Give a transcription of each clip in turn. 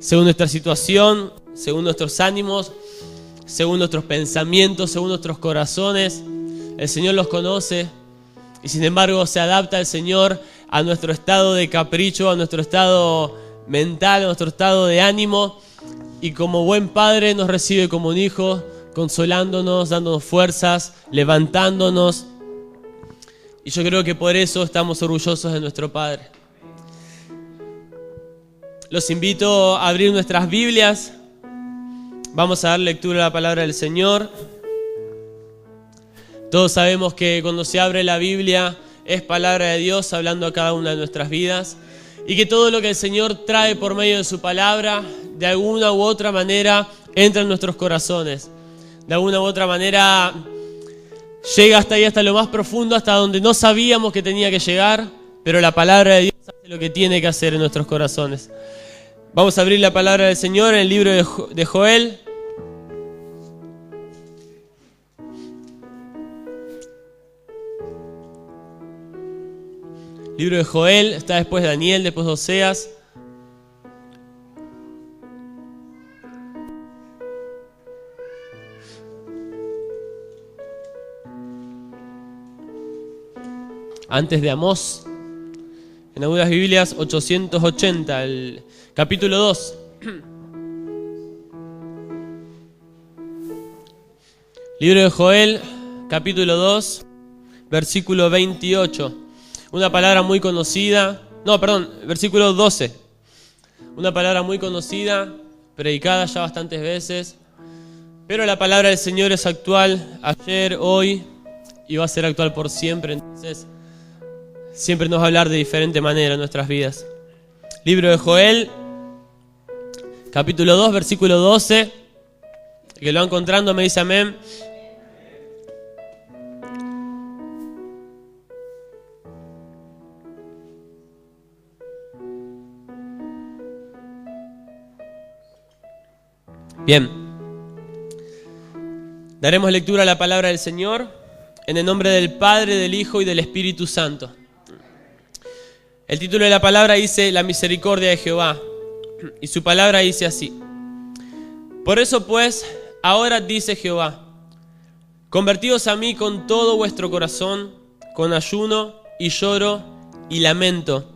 según nuestra situación, según nuestros ánimos, según nuestros pensamientos, según nuestros corazones. El Señor los conoce y sin embargo se adapta el Señor a nuestro estado de capricho, a nuestro estado mental, a nuestro estado de ánimo, y como buen Padre nos recibe como un hijo, consolándonos, dándonos fuerzas, levantándonos. Y yo creo que por eso estamos orgullosos de nuestro Padre. Los invito a abrir nuestras Biblias. Vamos a dar lectura a la palabra del Señor. Todos sabemos que cuando se abre la Biblia es palabra de Dios hablando a cada una de nuestras vidas, y que todo lo que el Señor trae por medio de su palabra, de alguna u otra manera, entra en nuestros corazones. De alguna u otra manera llega hasta ahí, hasta lo más profundo, hasta donde no sabíamos que tenía que llegar, pero la palabra de Dios hace lo que tiene que hacer en nuestros corazones. Vamos a abrir la palabra del Señor en el libro de Joel. Libro de Joel, está después de Daniel, después de Oseas. Antes de Amós, en algunas Biblias 880, el capítulo 2. Libro de Joel, capítulo 2, versículo 28. Una palabra muy conocida, versículo 12. Una palabra muy conocida, predicada ya bastantes veces, pero la palabra del Señor es actual ayer, hoy, y va a ser actual por siempre. Entonces siempre nos va a hablar de diferente manera en nuestras vidas. Libro de Joel, capítulo 2, versículo 12. El que lo va encontrando me dice amén. Bien, daremos lectura a la palabra del Señor en el nombre del Padre, del Hijo y del Espíritu Santo. El título de la palabra dice La misericordia de Jehová, y su palabra dice así: Por eso pues, ahora dice Jehová, convertíos a mí con todo vuestro corazón, con ayuno y lloro y lamento.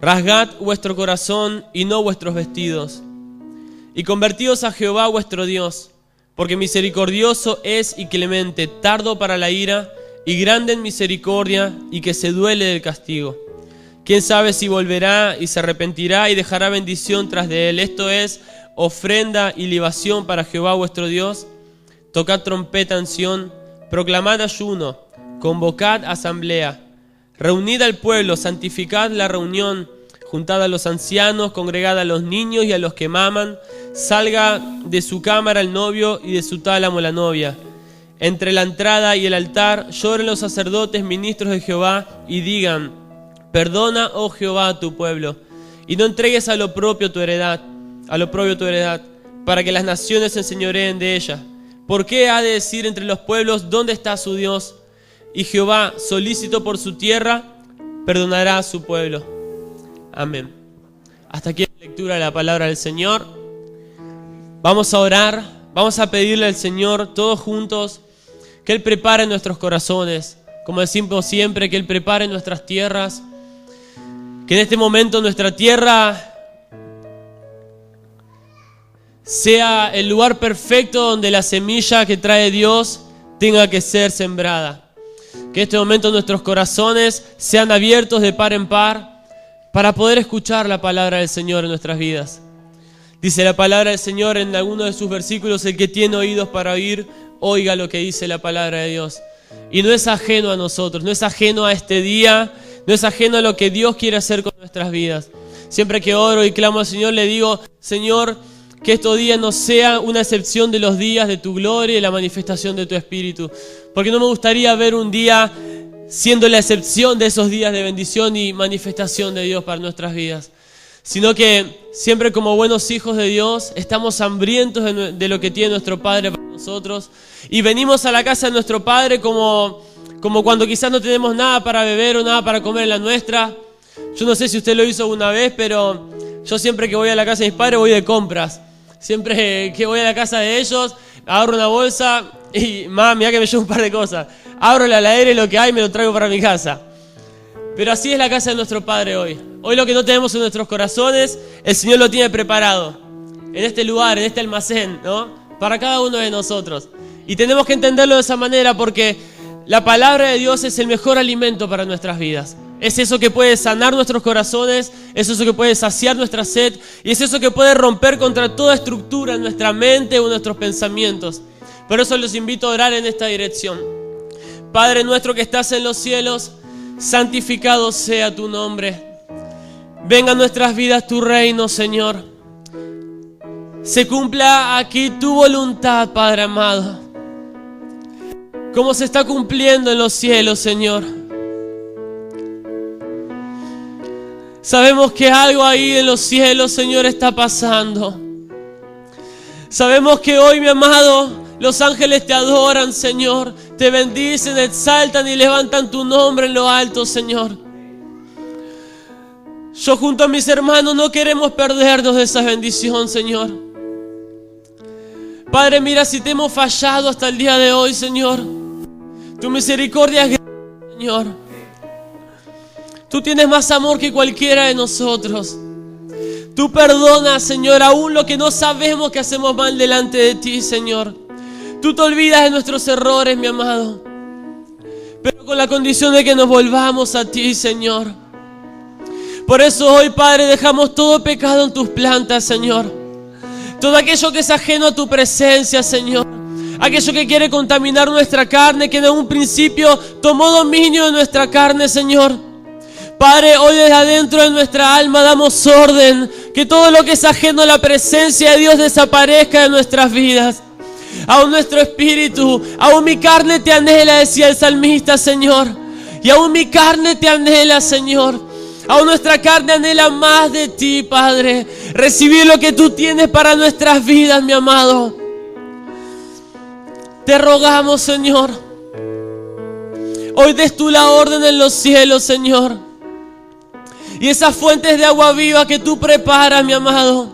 Rasgad vuestro corazón y no vuestros vestidos, y convertíos a Jehová vuestro Dios, porque misericordioso es y clemente, tardo para la ira, y grande en misericordia, y que se duele del castigo. ¿Quién sabe si volverá y se arrepentirá y dejará bendición tras de él? Esto es ofrenda y libación para Jehová vuestro Dios. Tocad trompeta en Sión, proclamad ayuno, convocad asamblea, reunid al pueblo, santificad la reunión, juntad a los ancianos, congregad a los niños y a los que maman, salga de su cámara el novio y de su tálamo la novia. Entre la entrada y el altar lloren los sacerdotes, ministros de Jehová, y digan: perdona, oh Jehová, a tu pueblo, y no entregues a lo propio tu heredad, para que las naciones se enseñoreen de ella. ¿Por qué ha de decir entre los pueblos dónde está su Dios? Y Jehová, solícito por su tierra, perdonará a su pueblo. Amén. Hasta aquí la lectura de la palabra del Señor. Vamos a orar, vamos a pedirle al Señor todos juntos que Él prepare nuestros corazones, como decimos siempre, que Él prepare nuestras tierras, que en este momento nuestra tierra sea el lugar perfecto donde la semilla que trae Dios tenga que ser sembrada. Que en este momento nuestros corazones sean abiertos de par en par para poder escuchar la palabra del Señor en nuestras vidas. Dice la palabra del Señor en alguno de sus versículos: el que tiene oídos para oír, oiga lo que dice la palabra de Dios. Y no es ajeno a nosotros, no es ajeno a este día, no es ajeno a lo que Dios quiere hacer con nuestras vidas. Siempre que oro y clamo al Señor, le digo: Señor, que estos días no sea una excepción de los días de tu gloria y la manifestación de tu Espíritu. Porque no me gustaría ver un día siendo la excepción de esos días de bendición y manifestación de Dios para nuestras vidas, sino que siempre como buenos hijos de Dios estamos hambrientos de lo que tiene nuestro Padre para nosotros, y venimos a la casa de nuestro Padre como cuando quizás no tenemos nada para beber o nada para comer en la nuestra. Yo no sé si usted lo hizo una vez, pero Yo siempre que voy a la casa de mis padres voy de compras. Siempre que voy a la casa de ellos, agarro una bolsa y mirá que me llevo un par de cosas. Abro la heladera y lo que hay me lo traigo para mi casa. Pero así es la casa de nuestro Padre hoy. Hoy lo que no tenemos en nuestros corazones, el Señor lo tiene preparado. En este lugar, en este almacén, ¿no? Para cada uno de nosotros. Y tenemos que entenderlo de esa manera porque la palabra de Dios es el mejor alimento para nuestras vidas. Es eso que puede sanar nuestros corazones, es eso que puede saciar nuestra sed y es eso que puede romper contra toda estructura en nuestra mente o en nuestros pensamientos. Por eso los invito a orar en esta dirección. Padre nuestro que estás en los cielos, santificado sea tu nombre. Venga a nuestras vidas tu reino, Señor. Se cumpla aquí tu voluntad, Padre amado, como se está cumpliendo en los cielos, Señor. Sabemos que algo ahí en los cielos, Señor, está pasando. Sabemos que hoy, mi amado, los ángeles te adoran, Señor. Te bendicen, exaltan y levantan tu nombre en lo alto, Señor. Yo junto a mis hermanos no queremos perdernos de esa bendición, Señor. Padre, mira si te hemos fallado hasta el día de hoy, Señor. Tu misericordia es grande, Señor. Tú tienes más amor que cualquiera de nosotros. Tú perdonas, Señor, aún lo que no sabemos que hacemos mal delante de ti, Señor. Tú te olvidas de nuestros errores, mi amado. Pero con la condición de que nos volvamos a ti, Señor. Por eso hoy, Padre, dejamos todo pecado en tus plantas, Señor. Todo aquello que es ajeno a tu presencia, Señor. Aquello que quiere contaminar nuestra carne, que en un principio tomó dominio de nuestra carne, Señor. Padre, hoy desde adentro de nuestra alma damos orden, que todo lo que es ajeno a la presencia de Dios desaparezca de nuestras vidas. Aún nuestro espíritu, aún mi carne te anhela, decía el salmista, Señor. Y aún mi carne te anhela, Señor. Aún nuestra carne anhela más de ti, Padre. Recibir lo que tú tienes para nuestras vidas, mi amado. Te rogamos, Señor. Hoy des tú la orden en los cielos, Señor. Y esas fuentes de agua viva que tú preparas, mi amado,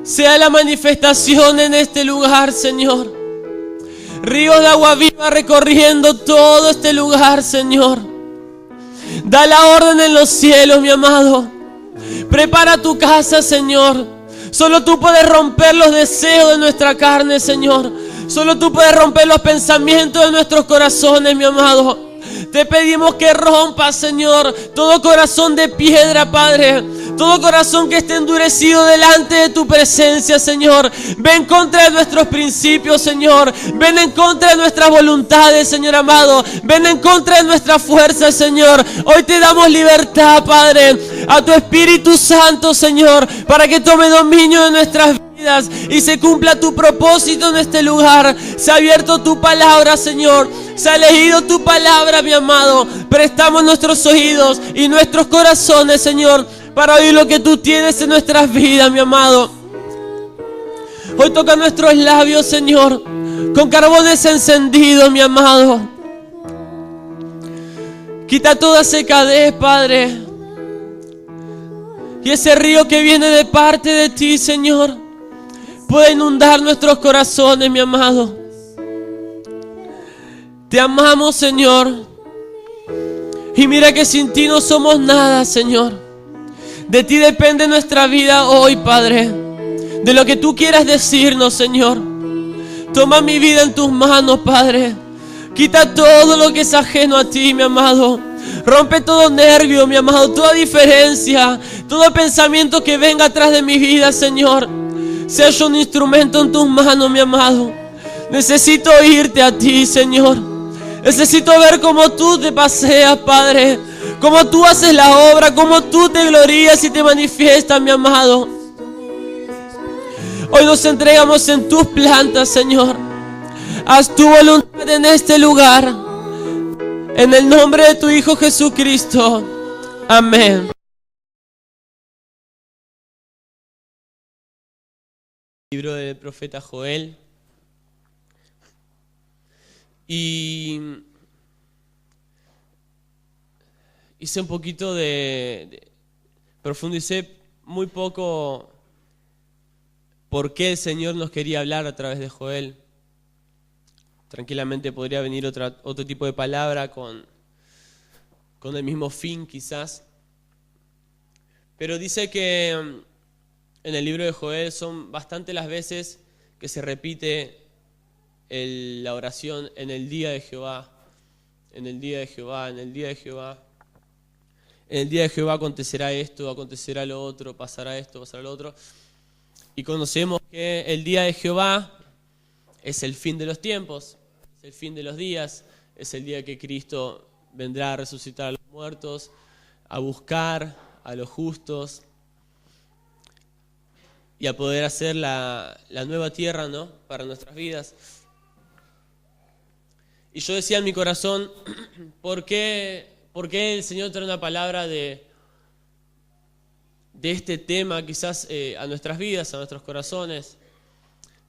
sea la manifestación en este lugar, Señor. Ríos de agua viva recorriendo todo este lugar, Señor. Da la orden en los cielos, mi amado. Prepara tu casa, Señor. Solo tú puedes romper los deseos de nuestra carne, Señor. Solo tú puedes romper los pensamientos de nuestros corazones, mi amado. Te pedimos que rompas, Señor, todo corazón de piedra, Padre. Todo corazón que esté endurecido delante de tu presencia, Señor. Ven en contra de nuestros principios, Señor. Ven en contra de nuestras voluntades, Señor amado. Ven en contra de nuestra fuerza, Señor. Hoy te damos libertad, Padre, a tu Espíritu Santo, Señor, para que tome dominio de nuestras vidas y se cumpla tu propósito en este lugar. Se ha abierto tu palabra, Señor. Se ha leído tu palabra, mi amado. Prestamos nuestros oídos y nuestros corazones, Señor, para oír lo que tú tienes en nuestras vidas, mi amado. Hoy toca nuestros labios, Señor, con carbones encendidos, mi amado. Quita toda secadez, Padre. Y ese río que viene de parte de ti, Señor, puede inundar nuestros corazones, mi amado. Te amamos, Señor. Y mira que sin ti no somos nada, Señor. De ti depende nuestra vida hoy, Padre. De lo que tú quieras decirnos, Señor. Toma mi vida en tus manos, Padre. Quita todo lo que es ajeno a ti, mi amado. Rompe todo nervio, mi amado, toda diferencia, todo pensamiento que venga atrás de mi vida, Señor. Sea yo un instrumento en tus manos, mi amado. Necesito oírte a ti, Señor. Necesito ver cómo tú te paseas, Padre. Cómo tú haces la obra, cómo tú te glorías y te manifiestas, mi amado. Hoy nos entregamos en tus plantas, Señor. Haz tu voluntad en este lugar. En el nombre de tu Hijo Jesucristo. Amén. Libro del profeta Joel. Y hice un poquito profundicé muy poco por qué el Señor nos quería hablar a través de Joel. Tranquilamente podría venir otro tipo de palabra con el mismo fin quizás. Pero dice que en el libro de Joel son bastante las veces que se repite la oración en el día de Jehová, en el día de Jehová, en el día de Jehová. En el día de Jehová acontecerá esto, acontecerá lo otro, pasará esto, pasará lo otro. Y conocemos que el día de Jehová es el fin de los tiempos, es el fin de los días, es el día que Cristo vendrá a resucitar a los muertos, a buscar a los justos y a poder hacer la nueva tierra, ¿no?, para nuestras vidas. Y yo decía en mi corazón, ¿por qué el Señor trae una palabra de este tema quizás a nuestras vidas, a nuestros corazones?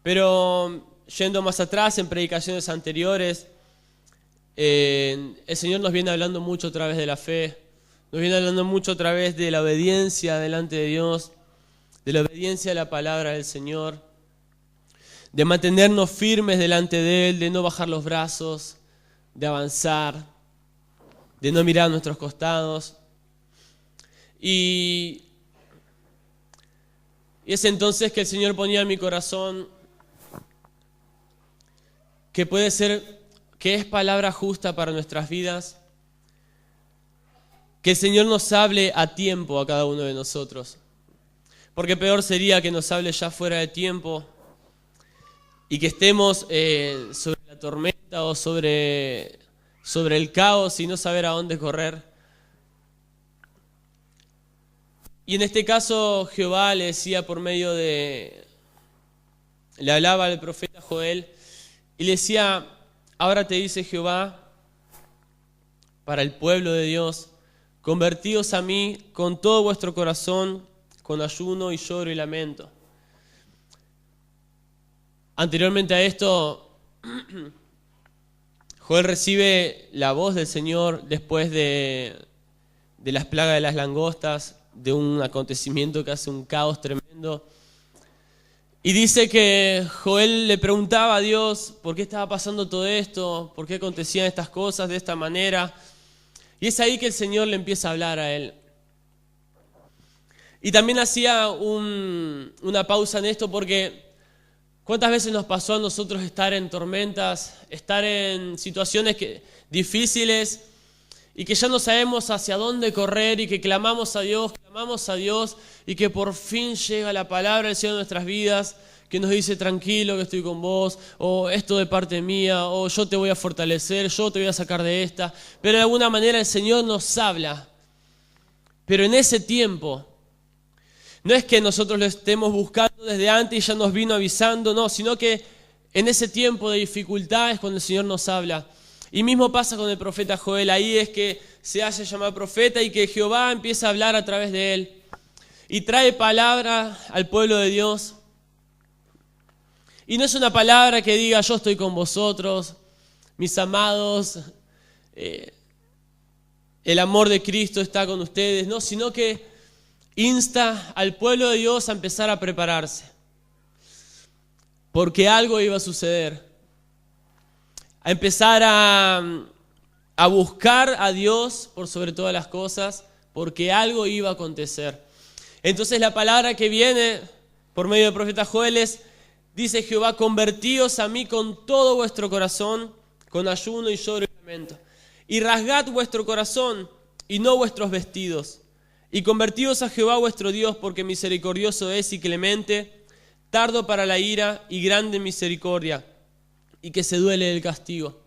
Pero yendo más atrás, en predicaciones anteriores, el Señor nos viene hablando mucho a través de la fe, nos viene hablando mucho a través de la obediencia delante de Dios, de la obediencia a la palabra del Señor, de mantenernos firmes delante de Él, de no bajar los brazos, de avanzar, de no mirar a nuestros costados. Y es entonces que el Señor ponía en mi corazón que puede ser, que es palabra justa para nuestras vidas, que el Señor nos hable a tiempo a cada uno de nosotros. Porque peor sería que nos hable ya fuera de tiempo y que estemos sobre la tormenta o sobre el caos y no saber a dónde correr. Y en este caso Jehová le decía por medio le hablaba al profeta Joel y le decía, ahora te dice Jehová para el pueblo de Dios, convertíos a mí con todo vuestro corazón, con ayuno y lloro y lamento. Anteriormente a esto, Joel recibe la voz del Señor después de las plagas de las langostas, de un acontecimiento que hace un caos tremendo. Y dice que Joel le preguntaba a Dios por qué estaba pasando todo esto, por qué acontecían estas cosas de esta manera. Y es ahí que el Señor le empieza a hablar a él. Y también hacía una pausa en esto porque ¿cuántas veces nos pasó a nosotros estar en tormentas, estar en situaciones difíciles y que ya no sabemos hacia dónde correr y que clamamos a Dios y que por fin llega la palabra del Señor en nuestras vidas que nos dice tranquilo que estoy con vos, o esto de parte mía, o yo te voy a fortalecer, yo te voy a sacar de esta? Pero de alguna manera el Señor nos habla. Pero en ese tiempo, no es que nosotros lo estemos buscando desde antes y ya nos vino avisando, no, sino que en ese tiempo de dificultad es cuando el Señor nos habla. Y mismo pasa con el profeta Joel, ahí es que se hace llamar profeta y que Jehová empieza a hablar a través de él. Y trae palabra al pueblo de Dios. Y no es una palabra que diga yo estoy con vosotros, mis amados, el amor de Cristo está con ustedes, no, sino que insta al pueblo de Dios a empezar a prepararse. Porque algo iba a suceder. A empezar a buscar a Dios por sobre todas las cosas, porque algo iba a acontecer. Entonces la palabra que viene por medio del profeta Joel es, dice Jehová, convertíos a mí con todo vuestro corazón, con ayuno y lloro y lamento. Y rasgad vuestro corazón y no vuestros vestidos. Y convertíos a Jehová vuestro Dios, porque misericordioso es y clemente, tardo para la ira y grande en misericordia, y que se duele del castigo.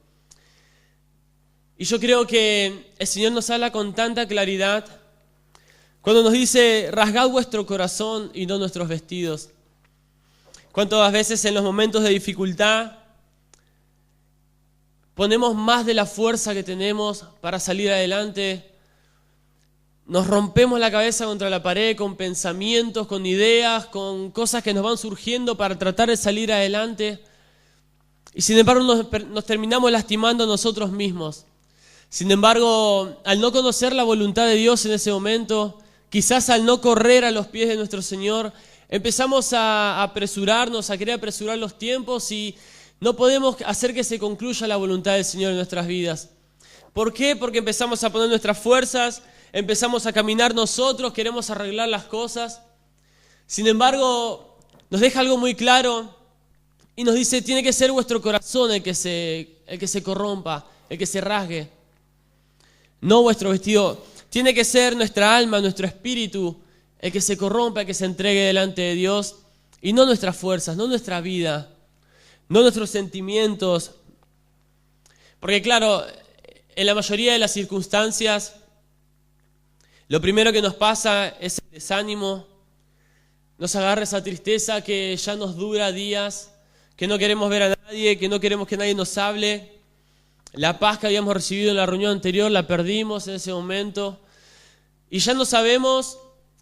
Y yo creo que el Señor nos habla con tanta claridad cuando nos dice, rasgad vuestro corazón y no nuestros vestidos. ¿Cuántas veces en los momentos de dificultad ponemos más de la fuerza que tenemos para salir adelante? Nos rompemos la cabeza contra la pared con pensamientos, con ideas, con cosas que nos van surgiendo para tratar de salir adelante. Y sin embargo nos terminamos lastimando nosotros mismos. Sin embargo, al no conocer la voluntad de Dios en ese momento, quizás al no correr a los pies de nuestro Señor, empezamos a apresurarnos, a querer apresurar los tiempos y no podemos hacer que se concluya la voluntad del Señor en nuestras vidas. ¿Por qué? Porque empezamos a poner nuestras fuerzas, empezamos a caminar nosotros, queremos arreglar las cosas. Sin embargo, nos deja algo muy claro y nos dice, tiene que ser vuestro corazón el que se corrompa, el que se rasgue. No vuestro vestido. Tiene que ser nuestra alma, nuestro espíritu, el que se corrompa, el que se entregue delante de Dios. Y no nuestras fuerzas, no nuestra vida, no nuestros sentimientos. Porque claro, en la mayoría de las circunstancias, lo primero que nos pasa es el desánimo. Nos agarra esa tristeza que ya nos dura días, que no queremos ver a nadie, que no queremos que nadie nos hable. La paz que habíamos recibido en la reunión anterior la perdimos en ese momento. Y ya no sabemos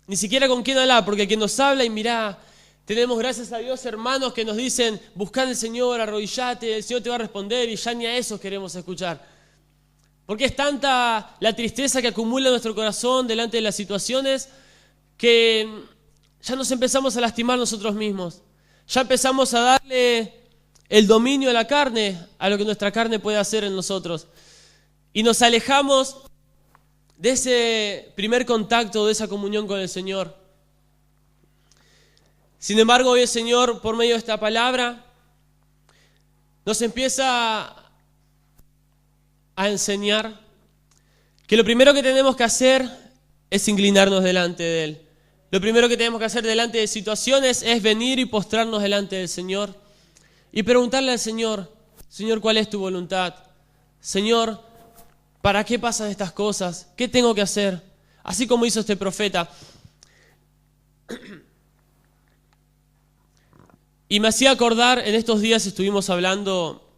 ni siquiera con quién hablar, porque quien nos habla y mirá, tenemos gracias a Dios hermanos que nos dicen, buscá al Señor, arrodillate, el Señor te va a responder, y ya ni a esos queremos escuchar. Porque es tanta la tristeza que acumula en nuestro corazón delante de las situaciones que ya nos empezamos a lastimar nosotros mismos. Ya empezamos a darle el dominio a la carne, a lo que nuestra carne puede hacer en nosotros. Y nos alejamos de ese primer contacto, de esa comunión con el Señor. Sin embargo, hoy el Señor, por medio de esta palabra, nos empieza a enseñar que lo primero que tenemos que hacer es inclinarnos delante de Él. Lo primero que tenemos que hacer delante de situaciones es venir y postrarnos delante del Señor y preguntarle al Señor, Señor, ¿cuál es tu voluntad? Señor, ¿para qué pasan estas cosas? ¿Qué tengo que hacer? Así como hizo este profeta. Y me hacía acordar, en estos días estuvimos hablando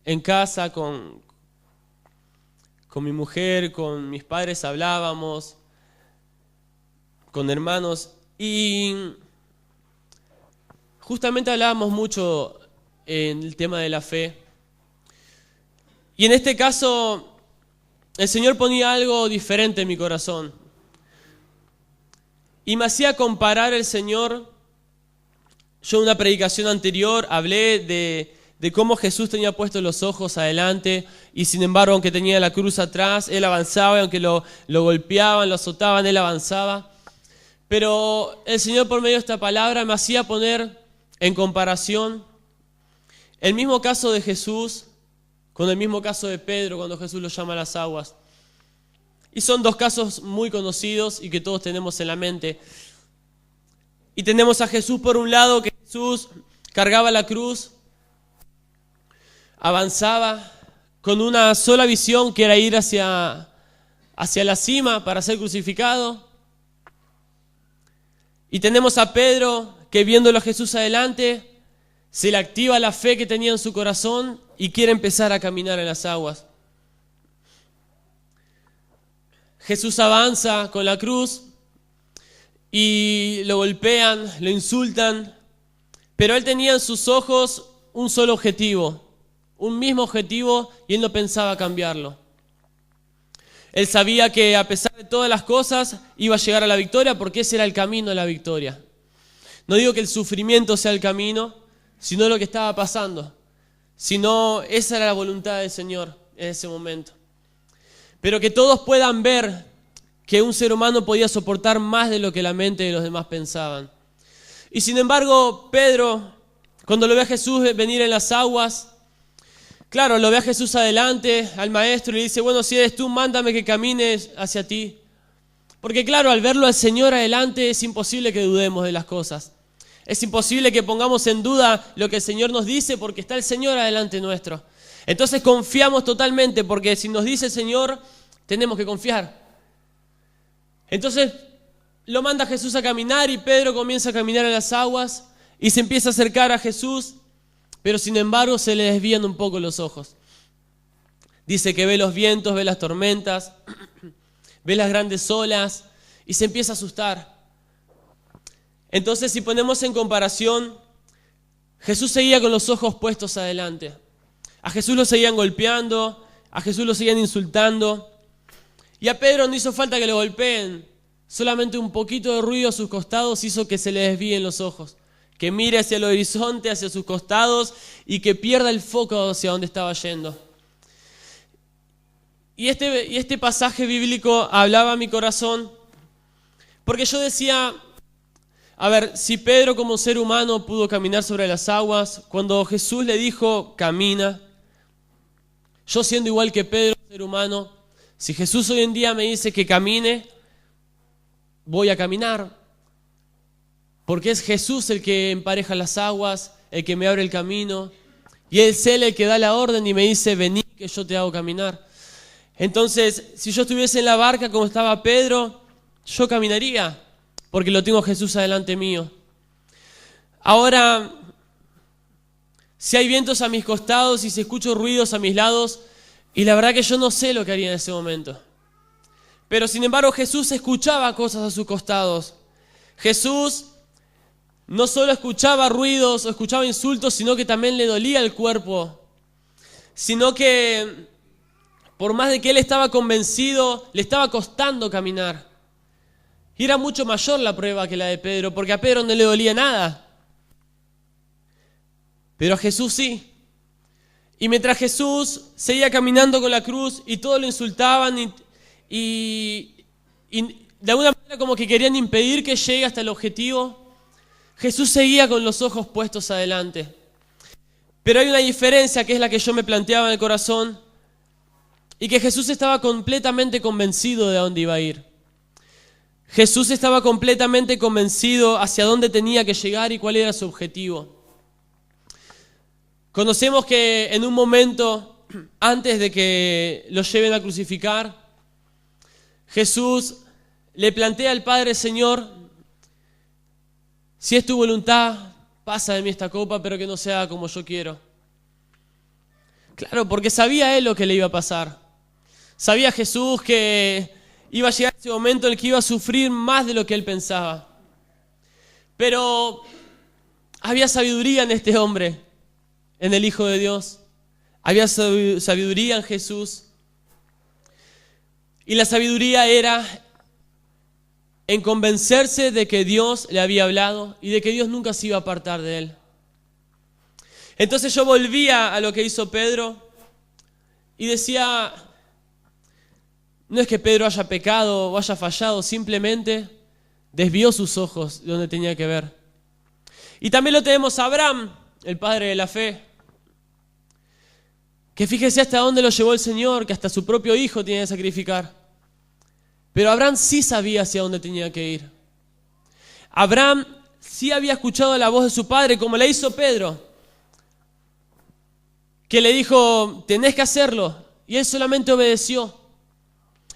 en casa con mi mujer, con mis padres hablábamos, con hermanos, y justamente hablábamos mucho en el tema de la fe. Y en este caso, el Señor ponía algo diferente en mi corazón. Y me hacía comparar el Señor. Yo en una predicación anterior hablé de cómo Jesús tenía puestos los ojos adelante y sin embargo, aunque tenía la cruz atrás, Él avanzaba y aunque lo golpeaban, lo azotaban, Él avanzaba. Pero el Señor por medio de esta palabra me hacía poner en comparación el mismo caso de Jesús con el mismo caso de Pedro cuando Jesús lo llama a las aguas. Y son dos casos muy conocidos y que todos tenemos en la mente. Y tenemos a Jesús por un lado, que Jesús cargaba la cruz, avanzaba con una sola visión que era ir hacia la cima para ser crucificado. Y tenemos a Pedro que viéndolo a Jesús adelante, se le activa la fe que tenía en su corazón y quiere empezar a caminar en las aguas. Jesús avanza con la cruz y lo golpean, lo insultan, pero él tenía en sus ojos un solo objetivo, un mismo objetivo, y él no pensaba cambiarlo. Él sabía que a pesar de todas las cosas iba a llegar a la victoria porque ese era el camino a la victoria. No digo que el sufrimiento sea el camino, sino lo que estaba pasando. Sino esa era la voluntad del Señor en ese momento. Pero que todos puedan ver que un ser humano podía soportar más de lo que la mente de los demás pensaban. Y sin embargo, Pedro, cuando lo ve a Jesús venir en las aguas, claro, lo ve a Jesús adelante, al maestro, y le dice, bueno, si eres tú, mándame que camine hacia ti. Porque claro, al verlo al Señor adelante es imposible que dudemos de las cosas. Es imposible que pongamos en duda lo que el Señor nos dice porque está el Señor adelante nuestro. Entonces confiamos totalmente porque si nos dice el Señor, tenemos que confiar. Entonces lo manda Jesús a caminar y Pedro comienza a caminar en las aguas y se empieza a acercar a Jesús, pero sin embargo se le desvían un poco los ojos. Dice que ve los vientos, ve las tormentas, ve las grandes olas y se empieza a asustar. Entonces, si ponemos en comparación, Jesús seguía con los ojos puestos adelante. A Jesús lo seguían golpeando, a Jesús lo seguían insultando. Y a Pedro no hizo falta que lo golpeen, solamente un poquito de ruido a sus costados hizo que se le desvíen los ojos, que mire hacia el horizonte, hacia sus costados y que pierda el foco hacia donde estaba yendo. Y este pasaje bíblico hablaba a mi corazón porque yo decía, a ver, si Pedro como ser humano pudo caminar sobre las aguas, cuando Jesús le dijo, camina, yo siendo igual que Pedro, ser humano, si Jesús hoy en día me dice que camine, voy a caminar. Porque es Jesús el que empareja las aguas, el que me abre el camino, y es Él el que da la orden y me dice, vení que yo te hago caminar. Entonces, si yo estuviese en la barca como estaba Pedro, yo caminaría, porque lo tengo Jesús adelante mío. Ahora, si hay vientos a mis costados y si escucho ruidos a mis lados, y la verdad que yo no sé lo que haría en ese momento. Pero sin embargo Jesús escuchaba cosas a sus costados. Jesús no solo escuchaba ruidos o escuchaba insultos, sino que también le dolía el cuerpo. Sino que por más de que él estaba convencido, le estaba costando caminar. Y era mucho mayor la prueba que la de Pedro, porque a Pedro no le dolía nada. Pero a Jesús sí. Y mientras Jesús seguía caminando con la cruz y todos lo insultaban y de alguna manera como que querían impedir que llegue hasta el objetivo, Jesús seguía con los ojos puestos adelante. Pero hay una diferencia que es la que yo me planteaba en el corazón y que Jesús estaba completamente convencido de a dónde iba a ir. Jesús estaba completamente convencido hacia dónde tenía que llegar y cuál era su objetivo. Conocemos que en un momento, antes de que lo lleven a crucificar, Jesús le plantea al Padre, Señor, si es tu voluntad, pasa de mí esta copa, pero que no sea como yo quiero. Claro, porque sabía él lo que le iba a pasar. Sabía Jesús que iba a llegar ese momento en el que iba a sufrir más de lo que él pensaba. Pero había sabiduría en este hombre, en el Hijo de Dios. Había sabiduría en Jesús. Y la sabiduría era en convencerse de que Dios le había hablado y de que Dios nunca se iba a apartar de él. Entonces yo volvía a lo que hizo Pedro y decía, no es que Pedro haya pecado o haya fallado, simplemente desvió sus ojos de donde tenía que ver. Y también lo tenemos a Abraham, el padre de la fe, que fíjese hasta dónde lo llevó el Señor, que hasta su propio hijo tenía que sacrificar. Pero Abraham sí sabía hacia dónde tenía que ir. Abraham sí había escuchado la voz de su padre, como la hizo Pedro, que le dijo, tenés que hacerlo, y él solamente obedeció.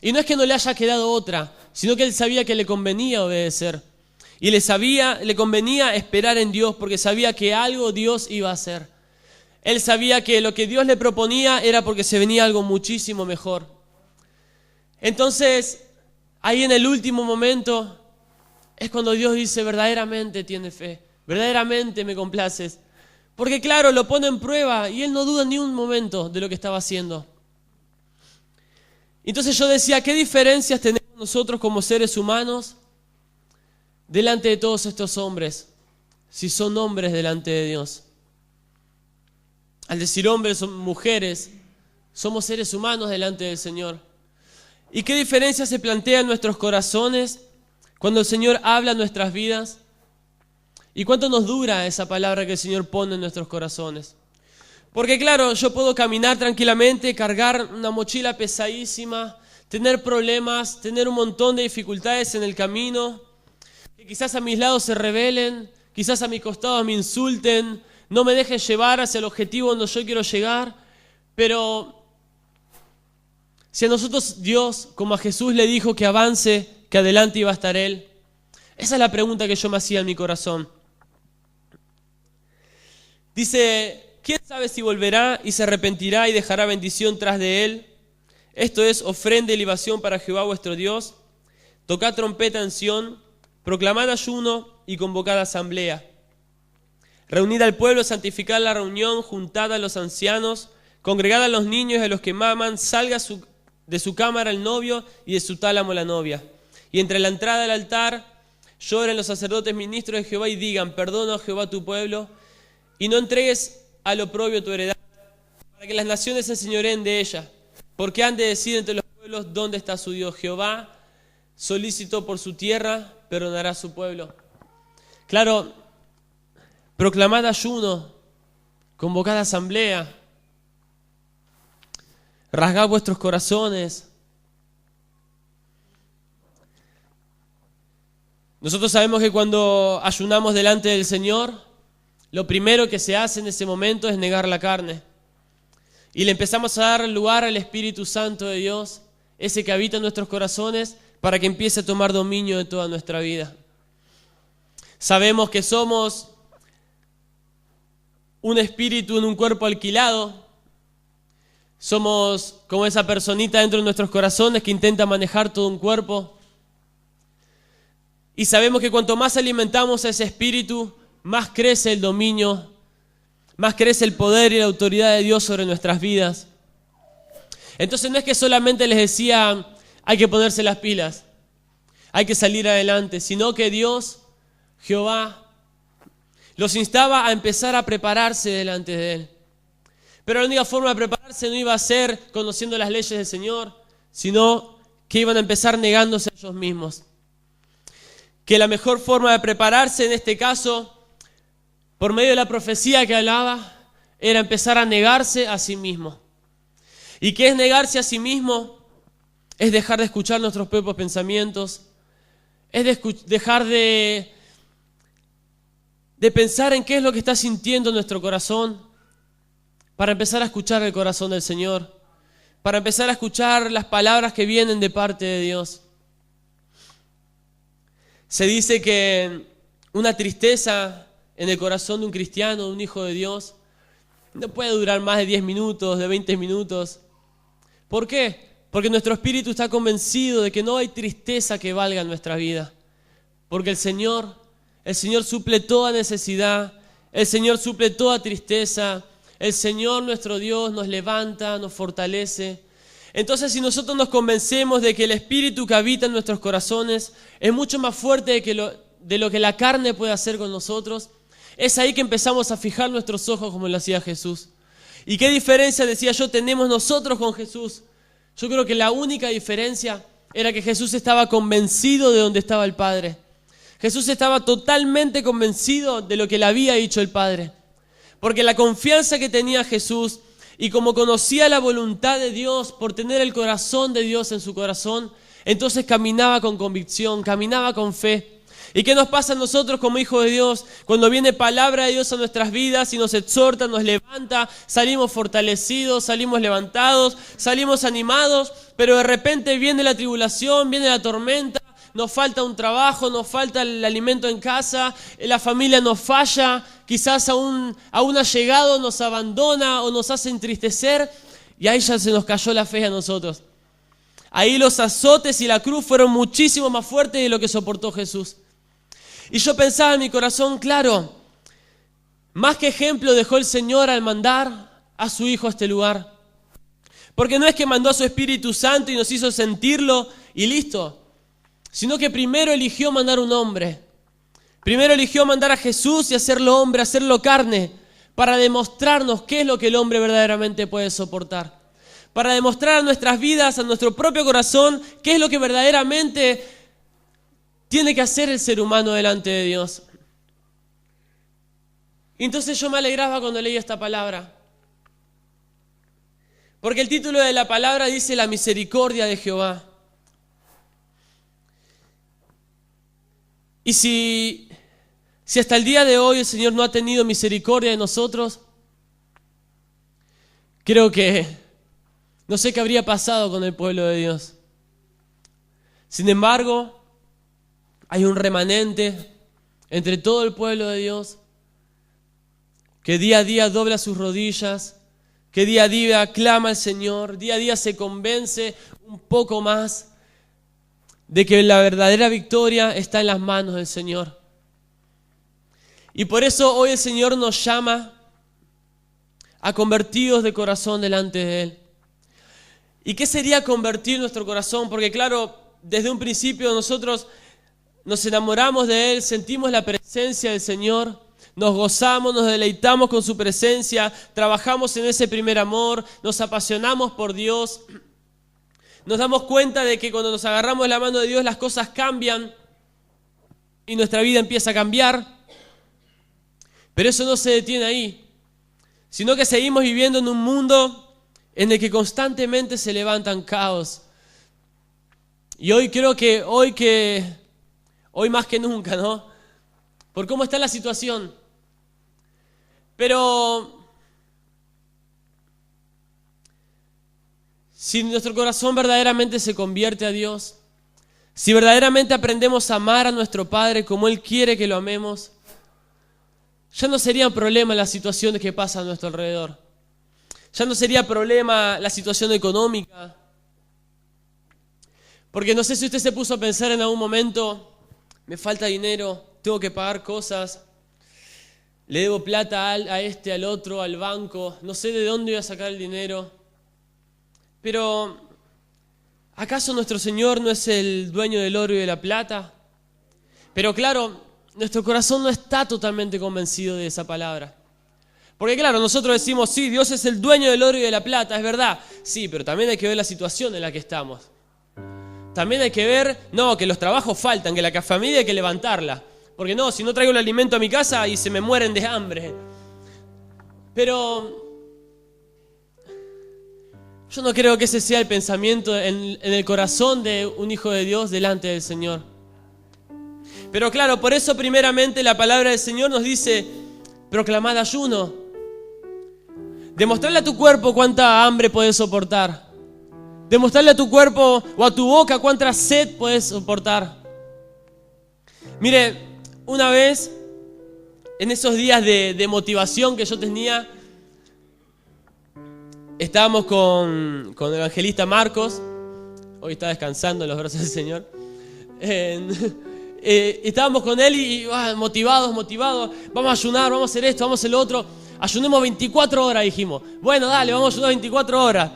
Y no es que no le haya quedado otra, sino que él sabía que le convenía obedecer. Y le convenía esperar en Dios, porque sabía que algo Dios iba a hacer. Él sabía que lo que Dios le proponía era porque se venía algo muchísimo mejor. Entonces, ahí en el último momento, es cuando Dios dice, verdaderamente tienes fe, verdaderamente me complaces. Porque claro, lo pone en prueba y él no duda ni un momento de lo que estaba haciendo. Entonces yo decía, ¿qué diferencias tenemos nosotros como seres humanos delante de todos estos hombres? Si son hombres delante de Dios. Al decir hombres, son mujeres, somos seres humanos delante del Señor. ¿Y qué diferencia se plantea en nuestros corazones cuando el Señor habla en nuestras vidas? ¿Y cuánto nos dura esa palabra que el Señor pone en nuestros corazones? Porque claro, yo puedo caminar tranquilamente, cargar una mochila pesadísima, tener problemas, tener un montón de dificultades en el camino, que quizás a mis lados se rebelen, quizás a mis costados me insulten, no me dejen llevar hacia el objetivo donde yo quiero llegar, pero si a nosotros Dios, como a Jesús le dijo que avance, que adelante iba a estar Él, esa es la pregunta que yo me hacía en mi corazón. Dice, ¿quién sabe si volverá y se arrepentirá y dejará bendición tras de Él? Esto es ofrenda y libación para Jehová vuestro Dios. Tocad trompeta en Sión, proclamad ayuno y convocad asamblea. Reunid al pueblo, santificad la reunión, juntad a los ancianos, congregad a los niños y a los que maman, salga de su cámara el novio y de su tálamo la novia. y entre la entrada del altar lloren los sacerdotes ministros de Jehová y digan: perdona, Jehová, tu pueblo, y no entregues al oprobio tu heredad, para que las naciones se enseñoreen de ella, porque han de decir entre los pueblos: ¿dónde está su Dios? Jehová, solícito por su tierra, perdonará a su pueblo. Claro, proclamad ayuno, convocad asamblea, rasgad vuestros corazones. Nosotros sabemos que cuando ayunamos delante del Señor, lo primero que se hace en ese momento es negar la carne. Y le empezamos a dar lugar al Espíritu Santo de Dios, ese que habita en nuestros corazones, para que empiece a tomar dominio de toda nuestra vida. Sabemos que somos un espíritu en un cuerpo alquilado. Somos como esa personita dentro de nuestros corazones que intenta manejar todo un cuerpo. Y sabemos que cuanto más alimentamos a ese espíritu, más crece el dominio, más crece el poder y la autoridad de Dios sobre nuestras vidas. Entonces no es que solamente les decía: hay que ponerse las pilas, hay que salir adelante, sino que Dios, Jehová, los instaba a empezar a prepararse delante de Él. Pero la única forma de prepararse no iba a ser conociendo las leyes del Señor, sino que iban a empezar negándose a ellos mismos. Que la mejor forma de prepararse en este caso, por medio de la profecía que hablaba, era empezar a negarse a sí mismo. ¿Y qué es negarse a sí mismo? Es dejar de escuchar nuestros propios pensamientos, es dejar de pensar en qué es lo que está sintiendo nuestro corazón, para empezar a escuchar el corazón del Señor, para empezar a escuchar las palabras que vienen de parte de Dios. Se dice que una tristeza en el corazón de un cristiano, de un hijo de Dios, no puede durar más de 10 minutos, de 20 minutos. ¿Por qué? Porque nuestro espíritu está convencido de que no hay tristeza que valga en nuestra vida. Porque el Señor suple toda necesidad, el Señor suple toda tristeza, el Señor nuestro Dios nos levanta, nos fortalece. Entonces, si nosotros nos convencemos de que el espíritu que habita en nuestros corazones es mucho más fuerte de lo que la carne puede hacer con nosotros, es ahí que empezamos a fijar nuestros ojos como lo hacía Jesús. ¿Y qué diferencia, decía yo, tenemos nosotros con Jesús? Yo creo que la única diferencia era que Jesús estaba convencido de dónde estaba el Padre. Jesús estaba totalmente convencido de lo que le había dicho el Padre. Porque la confianza que tenía Jesús, y como conocía la voluntad de Dios por tener el corazón de Dios en su corazón, entonces caminaba con convicción, caminaba con fe. ¿Y qué nos pasa a nosotros como hijos de Dios? Cuando viene palabra de Dios a nuestras vidas y nos exhorta, nos levanta, salimos fortalecidos, salimos levantados, salimos animados, pero de repente viene la tribulación, viene la tormenta, nos falta un trabajo, nos falta el alimento en casa, la familia nos falla, quizás a un allegado nos abandona o nos hace entristecer, y ahí ya se nos cayó la fe a nosotros. Ahí los azotes y la cruz fueron muchísimo más fuertes de lo que soportó Jesús. Y yo pensaba en mi corazón, claro, más que ejemplo dejó el Señor al mandar a su Hijo a este lugar. Porque no es que mandó a su Espíritu Santo y nos hizo sentirlo y listo, sino que primero eligió mandar un hombre. Primero eligió mandar a Jesús y hacerlo hombre, hacerlo carne, para demostrarnos qué es lo que el hombre verdaderamente puede soportar. Para demostrar a nuestras vidas, a nuestro propio corazón, qué es lo que verdaderamente tiene que hacer el ser humano delante de Dios. Y entonces yo me alegraba cuando leía esta palabra. Porque el título de la palabra dice: la misericordia de Jehová. Y si hasta el día de hoy el Señor no ha tenido misericordia de nosotros, creo que no sé qué habría pasado con el pueblo de Dios. Sin embargo, hay un remanente entre todo el pueblo de Dios que día a día dobla sus rodillas, que día a día clama al Señor, día a día se convence un poco más de que la verdadera victoria está en las manos del Señor. Y por eso hoy el Señor nos llama a convertidos de corazón delante de Él. ¿Y qué sería convertir nuestro corazón? Porque claro, desde un principio nosotros nos enamoramos de Él, sentimos la presencia del Señor, nos gozamos, nos deleitamos con su presencia, trabajamos en ese primer amor, nos apasionamos por Dios, nos damos cuenta de que cuando nos agarramos de la mano de Dios las cosas cambian y nuestra vida empieza a cambiar. Pero eso no se detiene ahí, sino que seguimos viviendo en un mundo en el que constantemente se levantan caos. Y hoy creo que hoy más que nunca, ¿no? Por cómo está la situación. Pero si nuestro corazón verdaderamente se convierte a Dios, si verdaderamente aprendemos a amar a nuestro Padre como Él quiere que lo amemos, ya no sería un problema las situaciones que pasan a nuestro alrededor. Ya no sería problema la situación económica. Porque no sé si usted se puso a pensar en algún momento, me falta dinero, tengo que pagar cosas, le debo plata a este, al otro, al banco, no sé de dónde voy a sacar el dinero. Pero, ¿acaso nuestro Señor no es el dueño del oro y de la plata? Pero claro, nuestro corazón no está totalmente convencido de esa palabra. Porque claro, nosotros decimos, sí, Dios es el dueño del oro y de la plata, es verdad. Sí, pero también hay que ver la situación en la que estamos. También hay que ver, no, que los trabajos faltan, que la familia hay que levantarla. Porque no, si no traigo el alimento a mi casa y se me mueren de hambre. Pero yo no creo que ese sea el pensamiento en el corazón de un hijo de Dios delante del Señor. Pero claro, por eso primeramente la palabra del Señor nos dice, proclamad ayuno. Demostrarle a tu cuerpo cuánta hambre puedes soportar. Demostrarle a tu cuerpo o a tu boca cuánta sed puedes soportar. Mire, una vez, en esos días de motivación que yo tenía, estábamos con el evangelista Marcos. Hoy está descansando en los brazos del Señor. Estábamos con él y motivados. Vamos a ayunar, vamos a hacer esto, vamos a hacer lo otro. Ayunemos 24 horas, dijimos. Bueno, dale, vamos a ayunar 24 horas.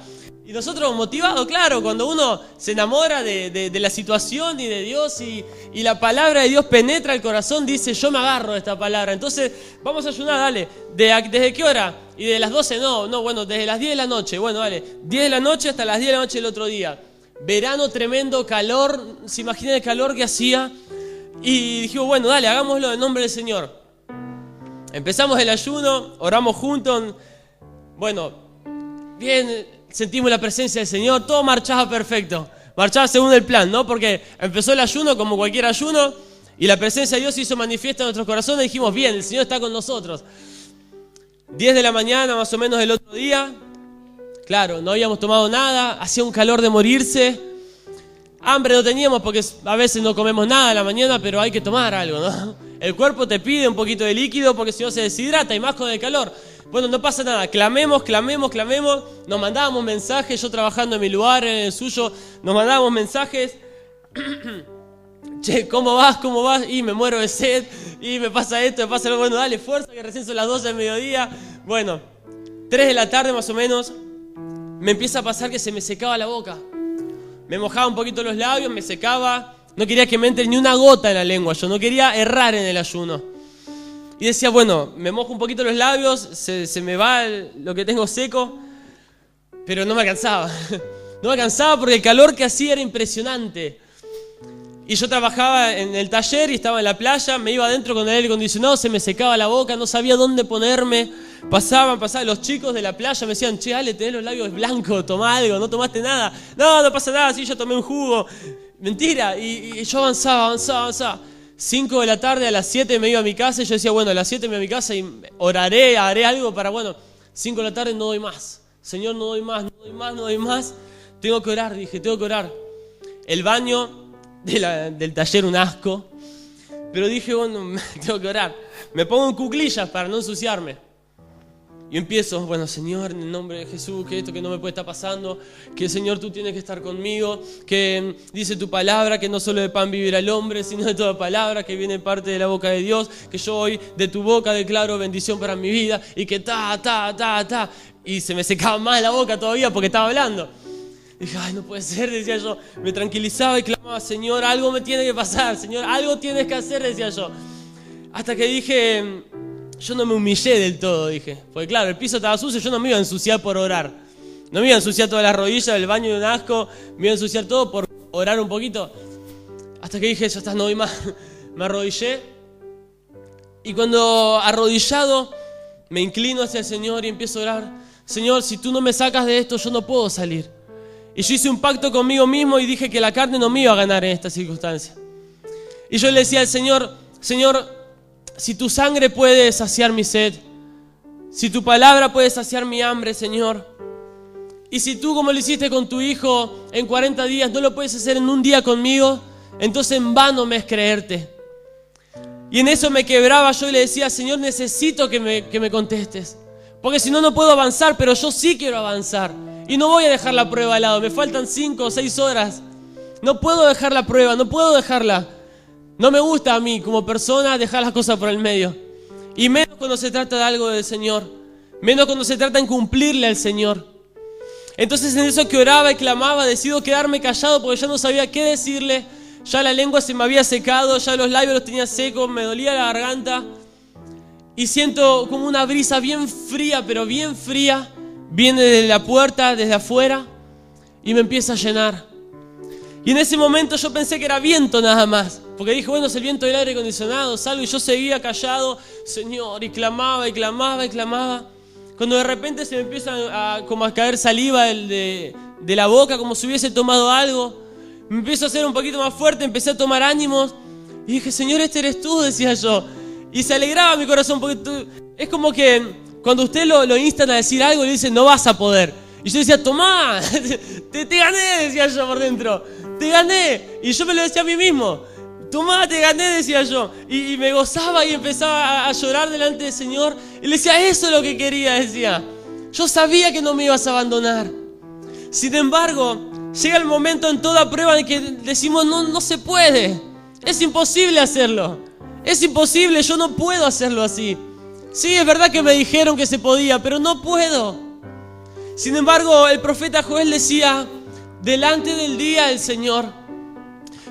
Y nosotros motivados, claro, cuando uno se enamora de la situación y de Dios y la palabra de Dios penetra el corazón, dice, yo me agarro de esta palabra. Entonces, vamos a ayunar, dale. ¿Desde qué hora? Y de las 12, no, bueno, desde las 10 de la noche. Bueno, dale, 10 de la noche hasta las 10 de la noche del otro día. Verano, tremendo calor, se imaginan el calor que hacía. Y dijimos, bueno, dale, hagámoslo en nombre del Señor. Empezamos el ayuno, oramos juntos. Bueno, bien, sentimos la presencia del Señor, todo marchaba perfecto. Marchaba según el plan, ¿no? Porque empezó el ayuno como cualquier ayuno y la presencia de Dios se hizo manifiesta en nuestros corazones y dijimos, bien, el Señor está con nosotros. 10 de la mañana más o menos del otro día, claro, no habíamos tomado nada, hacía un calor de morirse. Hambre no teníamos porque a veces no comemos nada a la mañana, pero hay que tomar algo, ¿no? El cuerpo te pide un poquito de líquido porque si no se deshidrata y más con el calor. Bueno, no pasa nada, clamemos, nos mandábamos mensajes, yo trabajando en mi lugar, en el suyo, nos mandábamos mensajes. Che, ¿cómo vas? Y me muero de sed, y me pasa esto, me pasa lo bueno, dale fuerza que recién son las 12 del mediodía. Bueno, 3 de la tarde más o menos, me empieza a pasar que se me secaba la boca. Me mojaba un poquito los labios, me secaba, no quería que me entre ni una gota en la lengua, yo no quería errar en el ayuno. Y decía, bueno, me mojo un poquito los labios, se me va lo que tengo seco, pero no me alcanzaba. No me alcanzaba porque el calor que hacía era impresionante. Y yo trabajaba en el taller y estaba en la playa, me iba adentro con el aire acondicionado, se me secaba la boca, no sabía dónde ponerme. Pasaban, los chicos de la playa me decían, che, Ale, tenés los labios blancos, tomá algo, no tomaste nada. No pasa nada, sí, yo tomé un jugo. Mentira, y yo avanzaba. 5 de la tarde, a las 7 me iba a mi casa y yo decía, bueno, a las 7 me voy a mi casa y oraré, haré algo para, 5 de la tarde no doy más. Señor, no doy más. Tengo que orar, dije, tengo que orar. El baño del taller, un asco. Pero dije, bueno, tengo que orar. Me pongo en cuclillas para no ensuciarme. Y empiezo, bueno, Señor, en el nombre de Jesús, que esto que no me puede estar pasando, que Señor, tú tienes que estar conmigo, que dice tu palabra, que no solo de pan vivirá el hombre, sino de toda palabra que viene parte de la boca de Dios, que yo hoy de tu boca declaro bendición para mi vida, y que y se me secaba más la boca todavía porque estaba hablando. Dije, ay, no puede ser, decía yo. Me tranquilizaba y clamaba, Señor, algo me tiene que pasar, Señor, algo tienes que hacer, decía yo. Hasta que dije, yo no me humillé del todo, dije. Porque claro, el piso estaba sucio, yo no me iba a ensuciar por orar. No me iba a ensuciar todas las rodillas, el baño de un asco, me iba a ensuciar todo por orar un poquito. Hasta que dije, ya estás, no voy más. Me arrodillé. Y cuando arrodillado, me inclino hacia el Señor y empiezo a orar. Señor, si tú no me sacas de esto, yo no puedo salir. Y yo hice un pacto conmigo mismo y dije que la carne no me iba a ganar en esta circunstancia. Y yo le decía al Señor, Señor, si tu sangre puede saciar mi sed, si tu palabra puede saciar mi hambre, Señor, y si tú, como lo hiciste con tu hijo en 40 días, no lo puedes hacer en un día conmigo, entonces en vano me es creerte. Y en eso me quebraba yo y le decía, Señor, necesito que me contestes, porque si no, no puedo avanzar, pero yo sí quiero avanzar. Y no voy a dejar la prueba de lado, me faltan 5 o 6 horas. No puedo dejar la prueba, no puedo dejarla. No me gusta a mí como persona dejar las cosas por el medio. Y menos cuando se trata de algo del Señor. Menos cuando se trata en cumplirle al Señor. Entonces en eso que oraba y clamaba, decido quedarme callado porque ya no sabía qué decirle. Ya la lengua se me había secado, ya los labios los tenía secos, me dolía la garganta. Y siento como una brisa bien fría, pero bien fría. Viene de la puerta, desde afuera, y me empieza a llenar. Y en ese momento yo pensé que era viento nada más, porque dije, bueno, es el viento del aire acondicionado, salgo y yo seguía callado, Señor, y clamaba, y clamaba, y clamaba. Cuando de repente se me empieza como a caer saliva de la boca, como si hubiese tomado algo, me empiezo a hacer un poquito más fuerte, empecé a tomar ánimos, y dije, Señor, este eres tú, decía yo. Y se alegraba mi corazón, porque es como que cuando usted lo instan a decir algo, le dicen, no vas a poder. Y yo decía, tomá, te gané, decía yo por dentro. Te gané. Y yo me lo decía a mí mismo. Tomá, te gané, decía yo. Y me gozaba y empezaba a llorar delante del Señor. Y le decía, eso es lo que quería, decía. Yo sabía que no me ibas a abandonar. Sin embargo, llega el momento en toda prueba en que decimos, no se puede. Es imposible hacerlo. Es imposible, yo no puedo hacerlo así. Sí, es verdad que me dijeron que se podía, pero no puedo. Sin embargo, el profeta Joel decía, delante del día del Señor,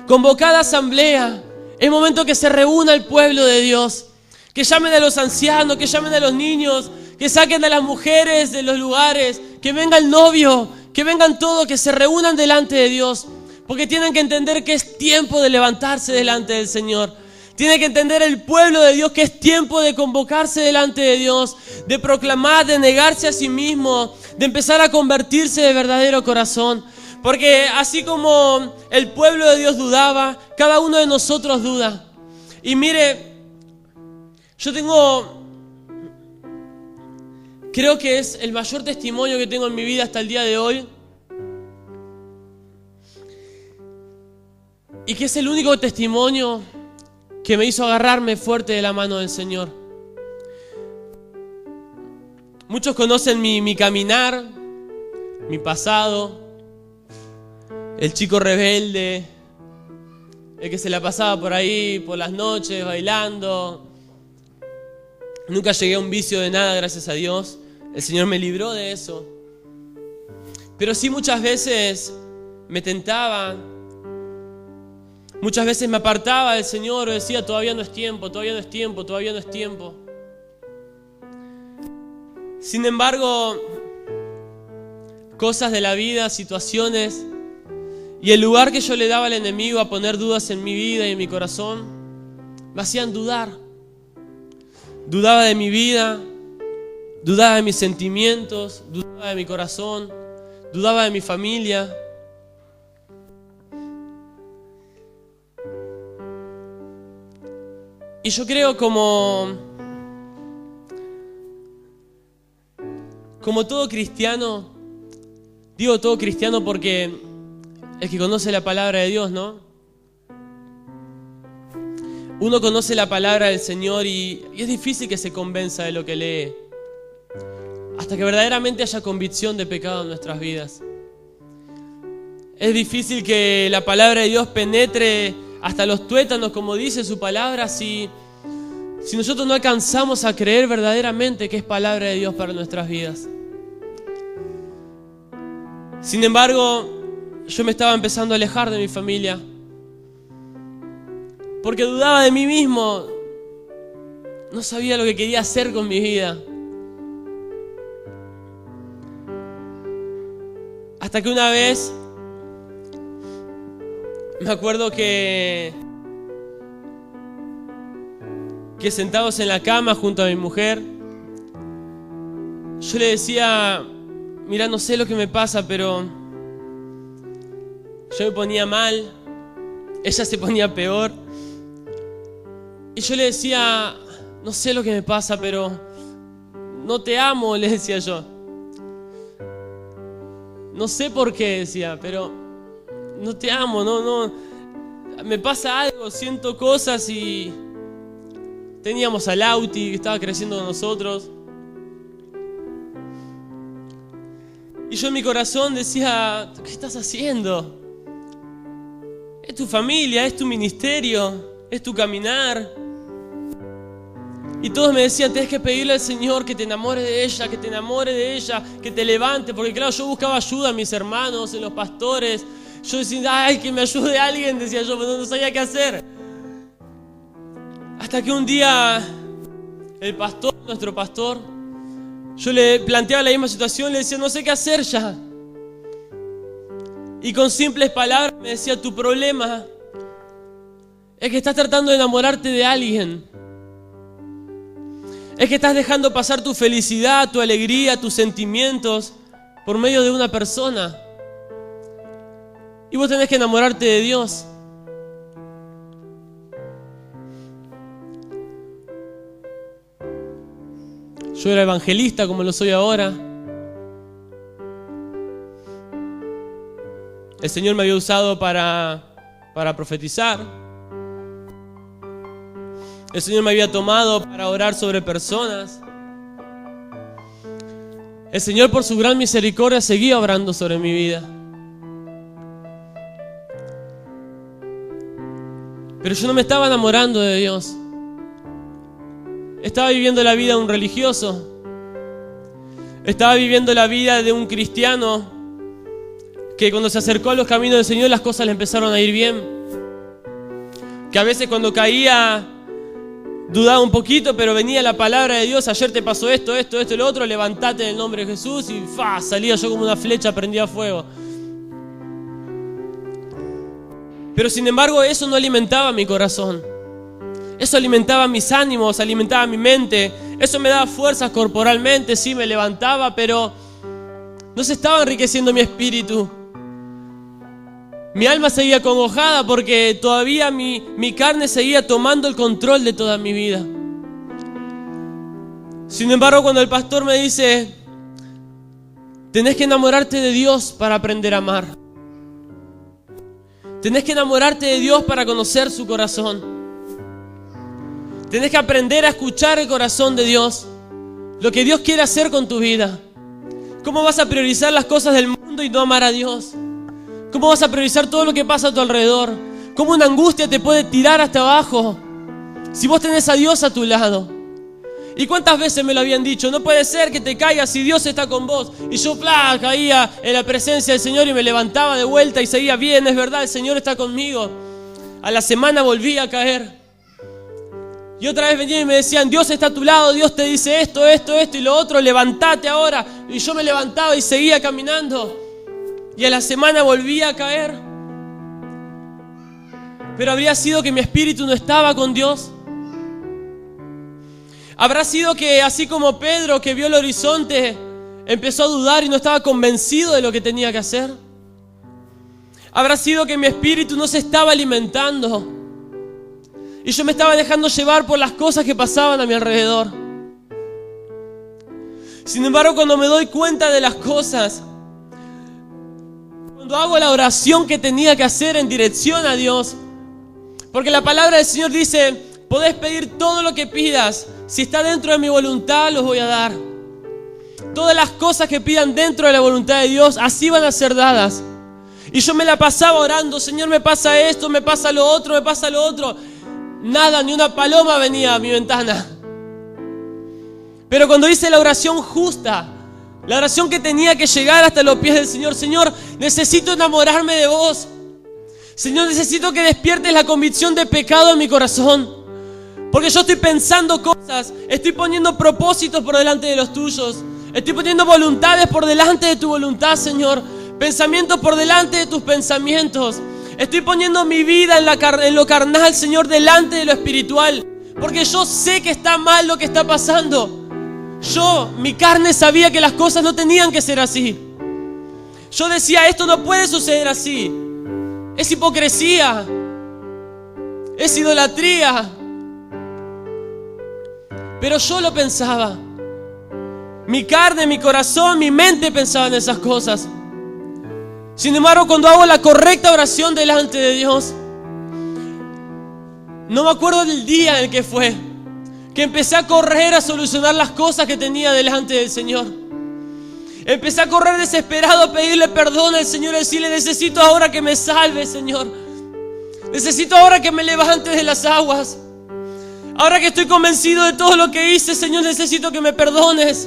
convocada asamblea, es momento que se reúna el pueblo de Dios, que llamen a los ancianos, que llamen a los niños, que saquen a las mujeres de los lugares, que venga el novio, que vengan todos, que se reúnan delante de Dios, porque tienen que entender que es tiempo de levantarse delante del Señor. Tiene que entender el pueblo de Dios que es tiempo de convocarse delante de Dios, de proclamar, de negarse a sí mismo, de empezar a convertirse de verdadero corazón. Porque así como el pueblo de Dios dudaba, cada uno de nosotros duda. Y mire, creo que es el mayor testimonio que tengo en mi vida hasta el día de hoy. Y que es el único testimonio que me hizo agarrarme fuerte de la mano del Señor. Muchos conocen mi caminar, mi pasado, el chico rebelde, el que se la pasaba por ahí, por las noches, bailando. Nunca llegué a un vicio de nada, gracias a Dios. El Señor me libró de eso. Pero sí muchas veces me tentaba. Muchas veces me apartaba del Señor o decía, todavía no es tiempo, todavía no es tiempo, todavía no es tiempo. Sin embargo, cosas de la vida, situaciones, y el lugar que yo le daba al enemigo a poner dudas en mi vida y en mi corazón, me hacían dudar. Dudaba de mi vida, dudaba de mis sentimientos, dudaba de mi corazón, dudaba de mi familia. Y yo creo como todo cristiano, digo todo cristiano porque el que conoce la palabra de Dios, ¿no? Uno conoce la palabra del Señor y es difícil que se convenza de lo que lee, hasta que verdaderamente haya convicción de pecado en nuestras vidas. Es difícil que la palabra de Dios penetre hasta los tuétanos, como dice su palabra, si nosotros no alcanzamos a creer verdaderamente que es palabra de Dios para nuestras vidas. Sin embargo, yo me estaba empezando a alejar de mi familia. Porque dudaba de mí mismo. No sabía lo que quería hacer con mi vida. Hasta que una vez, me acuerdo que sentados en la cama junto a mi mujer, yo le decía, mira, no sé lo que me pasa, pero yo me ponía mal, ella se ponía peor. Y yo le decía, no sé lo que me pasa, pero no te amo, le decía yo. No sé por qué, decía, pero no te amo, no. Me pasa algo, siento cosas y teníamos a Lauti que estaba creciendo con nosotros. Y yo en mi corazón decía, ¿qué estás haciendo? Es tu familia, es tu ministerio, es tu caminar. Y todos me decían, tienes que pedirle al Señor que te enamore de ella, que te enamore de ella, que te levante. Porque claro, yo buscaba ayuda en mis hermanos, en los pastores. Yo decía, ay, que me ayude alguien, decía yo, pero no sabía qué hacer. Hasta que un día, el pastor, nuestro pastor, yo le planteaba la misma situación, le decía, no sé qué hacer ya. Y con simples palabras me decía, tu problema es que estás tratando de enamorarte de alguien. Es que estás dejando pasar tu felicidad, tu alegría, tus sentimientos por medio de una persona. Y vos tenés que enamorarte de Dios. Yo era evangelista como lo soy ahora. El Señor me había usado para profetizar. El Señor me había tomado para orar sobre personas. El Señor, por su gran misericordia, seguía obrando sobre mi vida. Pero yo no me estaba enamorando de Dios. Estaba viviendo la vida de un religioso. Estaba viviendo la vida de un cristiano que cuando se acercó a los caminos del Señor las cosas le empezaron a ir bien. Que a veces cuando caía dudaba un poquito, pero venía la palabra de Dios, ayer te pasó esto y lo otro, levantate en el nombre de Jesús y salía yo como una flecha prendida a fuego. Pero sin embargo eso no alimentaba mi corazón. Eso alimentaba mis ánimos, alimentaba mi mente. Eso me daba fuerzas corporalmente, sí, me levantaba, pero no se estaba enriqueciendo mi espíritu. Mi alma seguía acongojada porque todavía mi carne seguía tomando el control de toda mi vida. Sin embargo, cuando el pastor me dice, tenés que enamorarte de Dios para aprender a amar. Tenés que enamorarte de Dios para conocer su corazón. Tenés que aprender a escuchar el corazón de Dios, lo que Dios quiere hacer con tu vida. ¿Cómo vas a priorizar las cosas del mundo y no amar a Dios? ¿Cómo vas a priorizar todo lo que pasa a tu alrededor? ¿Cómo una angustia te puede tirar hasta abajo si vos tenés a Dios a tu lado? ¿Y cuántas veces me lo habían dicho? No puede ser que te caigas si Dios está con vos. Y yo caía en la presencia del Señor y me levantaba de vuelta y seguía bien, es verdad, el Señor está conmigo. A la semana volví a caer. Y otra vez venían y me decían, Dios está a tu lado, Dios te dice esto y lo otro, levantate ahora. Y yo me levantaba y seguía caminando. Y a la semana volví a caer. Pero habría sido que mi espíritu no estaba con Dios. Habrá sido que así como Pedro, que vio el horizonte, empezó a dudar y no estaba convencido de lo que tenía que hacer. Habrá sido que mi espíritu no se estaba alimentando y yo me estaba dejando llevar por las cosas que pasaban a mi alrededor. Sin embargo, cuando me doy cuenta de las cosas, cuando hago la oración que tenía que hacer en dirección a Dios, porque la palabra del Señor dice, podés pedir todo lo que pidas, si está dentro de mi voluntad los voy a dar. Todas las cosas que pidan dentro de la voluntad de Dios, así van a ser dadas. Y yo me la pasaba orando, Señor, me pasa esto, me pasa lo otro, me pasa lo otro. Nada, ni una paloma venía a mi ventana. Pero cuando hice la oración justa, La oración que tenía que llegar hasta los pies del Señor. Señor, necesito enamorarme de vos. Señor, necesito que despiertes la convicción de pecado en mi corazón. Porque yo estoy pensando cosas, estoy poniendo propósitos por delante de los tuyos. Estoy poniendo voluntades por delante de tu voluntad, Señor. Pensamientos por delante de tus pensamientos. Estoy poniendo mi vida en lo carnal, Señor, delante de lo espiritual. Porque yo sé que está mal lo que está pasando. Mi carne sabía que las cosas no tenían que ser así. Yo decía, esto no puede suceder así. Es hipocresía. Es idolatría. Pero yo lo pensaba. Mi carne, mi corazón, mi mente pensaba en esas cosas. Sin embargo, cuando hago la correcta oración delante de Dios, no me acuerdo del día en el que fue, que empecé a correr a solucionar las cosas que tenía delante del Señor. Empecé a correr desesperado a pedirle perdón al Señor, a decirle, necesito ahora que me salves, Señor. Necesito ahora que me levantes de las aguas. Ahora que estoy convencido de todo lo que hice, Señor, necesito que me perdones.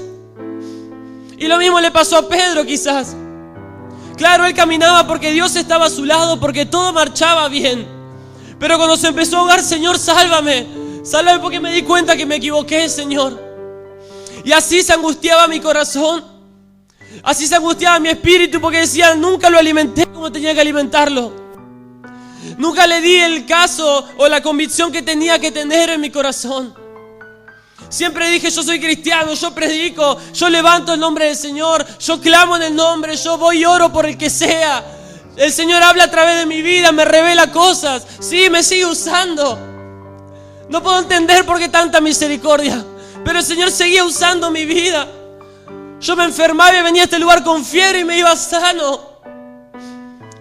Y lo mismo le pasó a Pedro quizás. Claro, él caminaba porque Dios estaba a su lado, porque todo marchaba bien. Pero cuando se empezó a ahogar, Señor, sálvame. Sálvame porque me di cuenta que me equivoqué, Señor. Y así se angustiaba mi corazón. Así se angustiaba mi espíritu porque decía, nunca lo alimenté como tenía que alimentarlo. Nunca le di el caso o la convicción que tenía que tener en mi corazón. Siempre dije, yo soy cristiano, yo predico, yo levanto el nombre del Señor, yo clamo en el nombre, yo voy y oro por el que sea. El Señor habla a través de mi vida, me revela cosas. Sí, me sigue usando. No puedo entender por qué tanta misericordia, pero el Señor seguía usando mi vida. Yo me enfermaba y venía a este lugar con fiebre y me iba sano.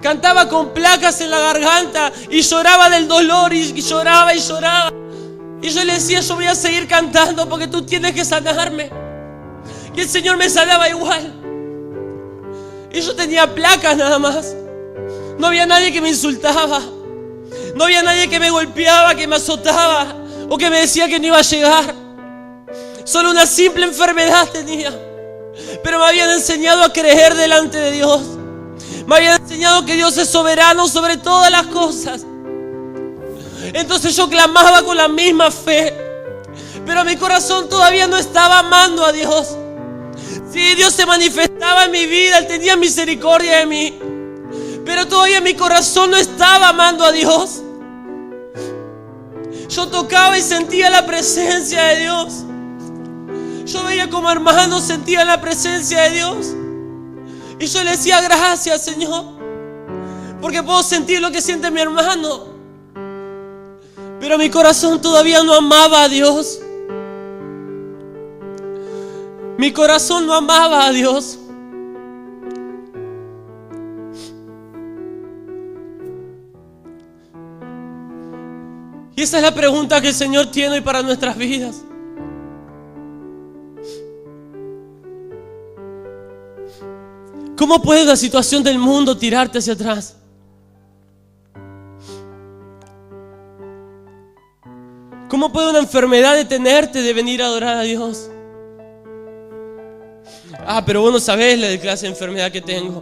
Cantaba con placas en la garganta y lloraba del dolor y lloraba y lloraba. Y yo le decía, yo voy a seguir cantando porque tú tienes que sanarme. Y el Señor me sanaba igual. Y yo tenía placas nada más. No había nadie que me insultaba. No había nadie que me golpeaba, que me azotaba o que me decía que no iba a llegar. Solo una simple enfermedad tenía. Pero me habían enseñado a creer delante de Dios. Me habían enseñado que Dios es soberano sobre todas las cosas. Entonces yo clamaba con la misma fe, pero mi corazón todavía no estaba amando a Dios. Sí, Dios se manifestaba en mi vida, Él tenía misericordia de mí, pero todavía mi corazón no estaba amando a Dios. Yo tocaba y sentía la presencia de Dios. Yo veía como hermanos sentían la presencia de Dios. Y yo le decía, gracias, Señor, porque puedo sentir lo que siente mi hermano. Pero mi corazón todavía no amaba a Dios. Mi corazón no amaba a Dios. Y esa es la pregunta que el Señor tiene hoy para nuestras vidas. ¿Cómo puede la situación del mundo tirarte hacia atrás? ¿Cómo puede una enfermedad detenerte de venir a adorar a Dios? Pero vos no sabés la clase de enfermedad que tengo.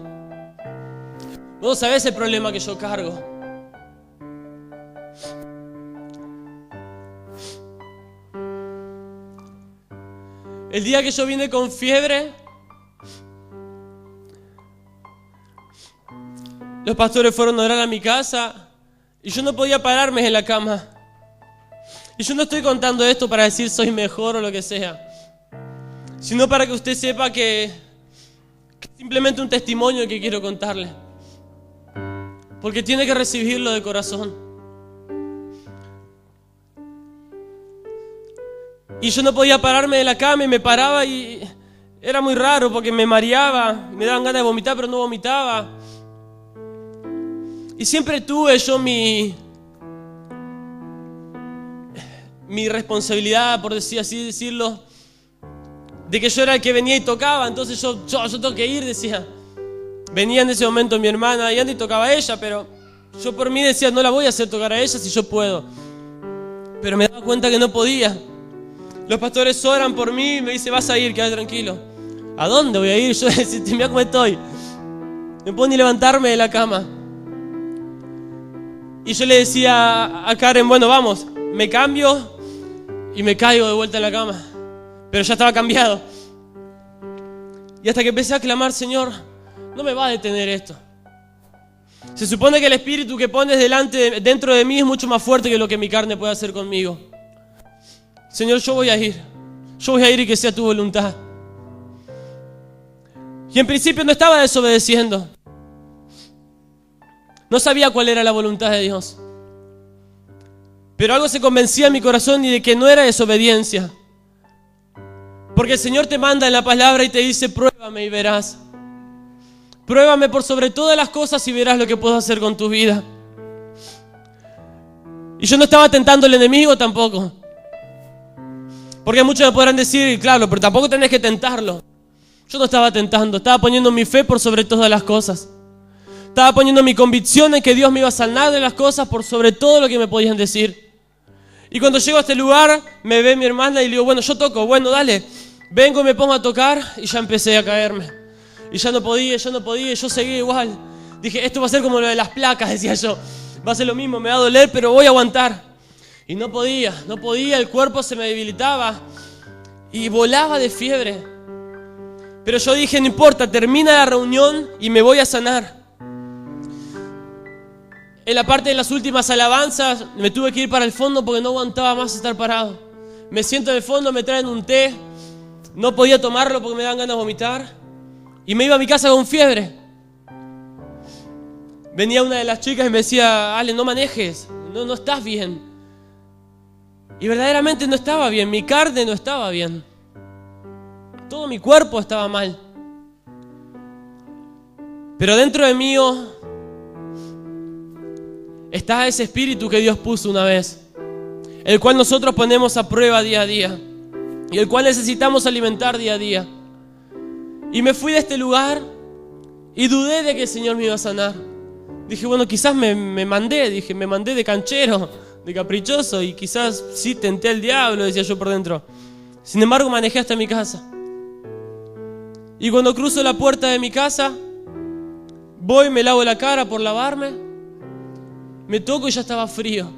Vos no sabés el problema que yo cargo. El día que yo vine con fiebre, los pastores fueron a orar a mi casa y yo no podía pararme en la cama. Y yo no estoy contando esto para decir soy mejor o lo que sea, sino para que usted sepa que es simplemente un testimonio que quiero contarle. Porque tiene que recibirlo de corazón. Y yo no podía pararme de la cama y me paraba y era muy raro porque me mareaba, me daban ganas de vomitar pero no vomitaba. Y siempre tuve yo mi responsabilidad, por así decirlo, de que yo era el que venía y tocaba. Entonces yo tengo que ir, decía. Venía en ese momento mi hermana y Andy tocaba a ella, pero yo por mí decía, no la voy a hacer tocar a ella si yo puedo. Pero me daba cuenta que no podía. Los pastores oran por mí y me dicen, vas a ir, quédate tranquilo. ¿A dónde voy a ir? Yo decía, mira cómo estoy. No puedo ni levantarme de la cama. Y yo le decía a Karen, bueno, vamos, me cambio y me caigo de vuelta en la cama. Pero ya estaba cambiado. Y hasta que empecé a clamar, Señor, no me va a detener esto. Se supone que el espíritu que pones dentro de mí es mucho más fuerte que lo que mi carne puede hacer conmigo. Señor, yo voy a ir. Yo voy a ir y que sea tu voluntad. Y en principio no estaba desobedeciendo. No sabía cuál era la voluntad de Dios. Pero algo se convencía en mi corazón y de que no era desobediencia. Porque el Señor te manda en la palabra y te dice, pruébame y verás. Pruébame por sobre todas las cosas y verás lo que puedo hacer con tu vida. Y yo no estaba tentando al enemigo tampoco. Porque muchos me podrán decir, claro, pero tampoco tenés que tentarlo. Yo no estaba tentando, estaba poniendo mi fe por sobre todas las cosas. Estaba poniendo mi convicción en que Dios me iba a sanar de las cosas por sobre todo lo que me podían decir. Y cuando llego a este lugar, me ve mi hermana y le digo, bueno, yo toco, bueno, dale. Vengo y me pongo a tocar y ya empecé a caerme. Y ya no podía, y yo seguía igual. Dije, esto va a ser como lo de las placas, decía yo. Va a ser lo mismo, me va a doler, pero voy a aguantar. Y no podía, el cuerpo se me debilitaba y volaba de fiebre. Pero yo dije, no importa, termina la reunión y me voy a sanar. En la parte de las últimas alabanzas me tuve que ir para el fondo porque no aguantaba más estar parado. Me siento en el fondo, me traen un té. No podía tomarlo porque me daban ganas de vomitar. Y me iba a mi casa con fiebre. Venía una de las chicas y me decía, Ale, no manejes, no estás bien. Y verdaderamente no estaba bien, mi carne no estaba bien. Todo mi cuerpo estaba mal. Pero dentro de mí está ese espíritu que Dios puso una vez, el cual nosotros ponemos a prueba día a día y el cual necesitamos alimentar día a día. Y me fui de este lugar y dudé de que el Señor me iba a sanar. Dije, bueno, quizás me mandé de canchero, de caprichoso, y quizás sí tenté al diablo, decía yo por dentro. Sin embargo, manejé hasta mi casa. Y cuando cruzo la puerta de mi casa, voy, me lavo la cara por lavarme, me toco y ya estaba frío.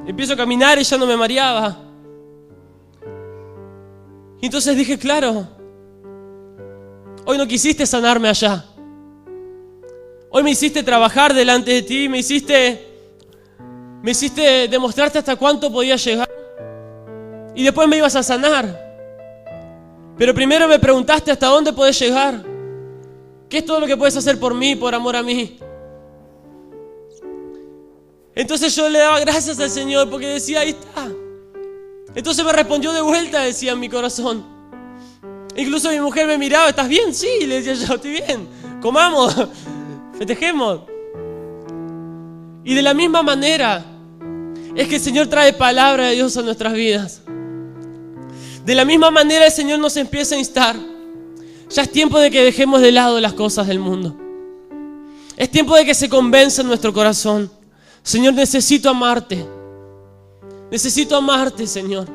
Empiezo a caminar y ya no me mareaba. Y entonces dije, claro, hoy no quisiste sanarme allá. Hoy me hiciste trabajar delante de ti, me hiciste demostrarte hasta cuánto podía llegar. Y después me ibas a sanar. Pero primero me preguntaste hasta dónde podés llegar. ¿Qué es todo lo que puedes hacer por mí, por amor a mí? Entonces yo le daba gracias al Señor porque decía, ahí está. Entonces me respondió de vuelta, decía en mi corazón. Incluso mi mujer me miraba, ¿estás bien? Sí, le decía yo, estoy bien. Comamos, festejemos. Y de la misma manera es que el Señor trae palabra de Dios a nuestras vidas. De la misma manera el Señor nos empieza a instar. Ya es tiempo de que dejemos de lado las cosas del mundo. Es tiempo de que se convenza en nuestro corazón. Señor, necesito amarte. Necesito amarte, Señor.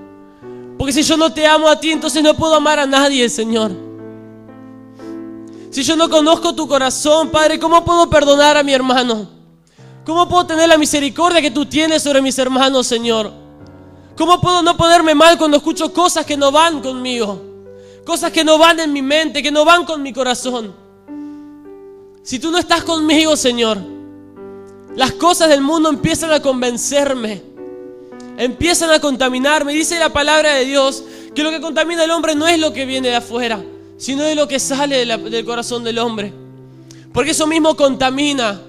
Porque si yo no te amo a ti, entonces no puedo amar a nadie, Señor. Si yo no conozco tu corazón, Padre, ¿cómo puedo perdonar a mi hermano? ¿Cómo puedo tener la misericordia que tú tienes sobre mis hermanos, Señor? ¿Cómo puedo no ponerme mal cuando escucho cosas que no van conmigo? Cosas que no van en mi mente, que no van con mi corazón. Si tú no estás conmigo, Señor, las cosas del mundo empiezan a convencerme, empiezan a contaminarme. Dice la palabra de Dios que lo que contamina al hombre no es lo que viene de afuera, sino de lo que sale del corazón del hombre. Porque eso mismo contamina,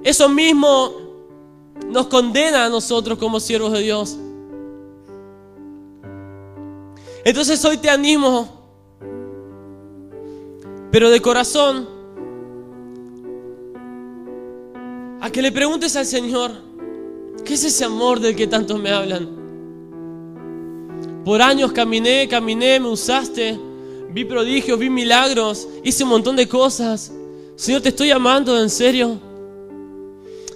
eso mismo nos condena a nosotros como siervos de Dios. Entonces hoy te animo, pero de corazón, a que le preguntes al Señor, ¿qué es ese amor del que tantos me hablan? Por años caminé, me usaste, vi prodigios, vi milagros, hice un montón de cosas. Señor, te estoy amando, en serio.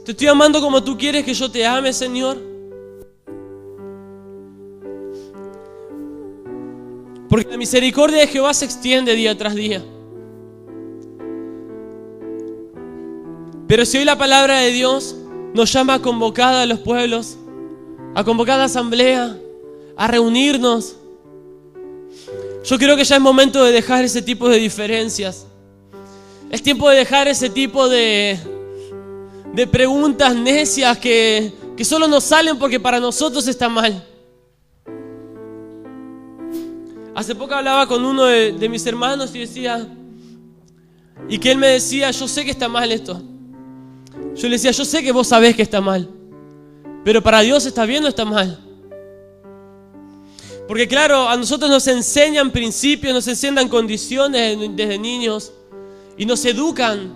Te estoy amando como tú quieres que yo te ame, Señor. Porque la misericordia de Jehová se extiende día tras día. Pero si hoy la palabra de Dios nos llama a convocar a los pueblos, a convocar a la asamblea, a reunirnos, yo creo que ya es momento de dejar ese tipo de diferencias. Es tiempo de dejar ese tipo de preguntas necias que solo nos salen porque para nosotros está mal. Hace poco hablaba con uno de mis hermanos y decía, y que él me decía, yo sé que está mal esto. Yo le decía, yo sé que vos sabés que está mal, pero para Dios está bien o está mal. Porque claro, a nosotros nos enseñan principios, nos enseñan condiciones desde niños y nos educan.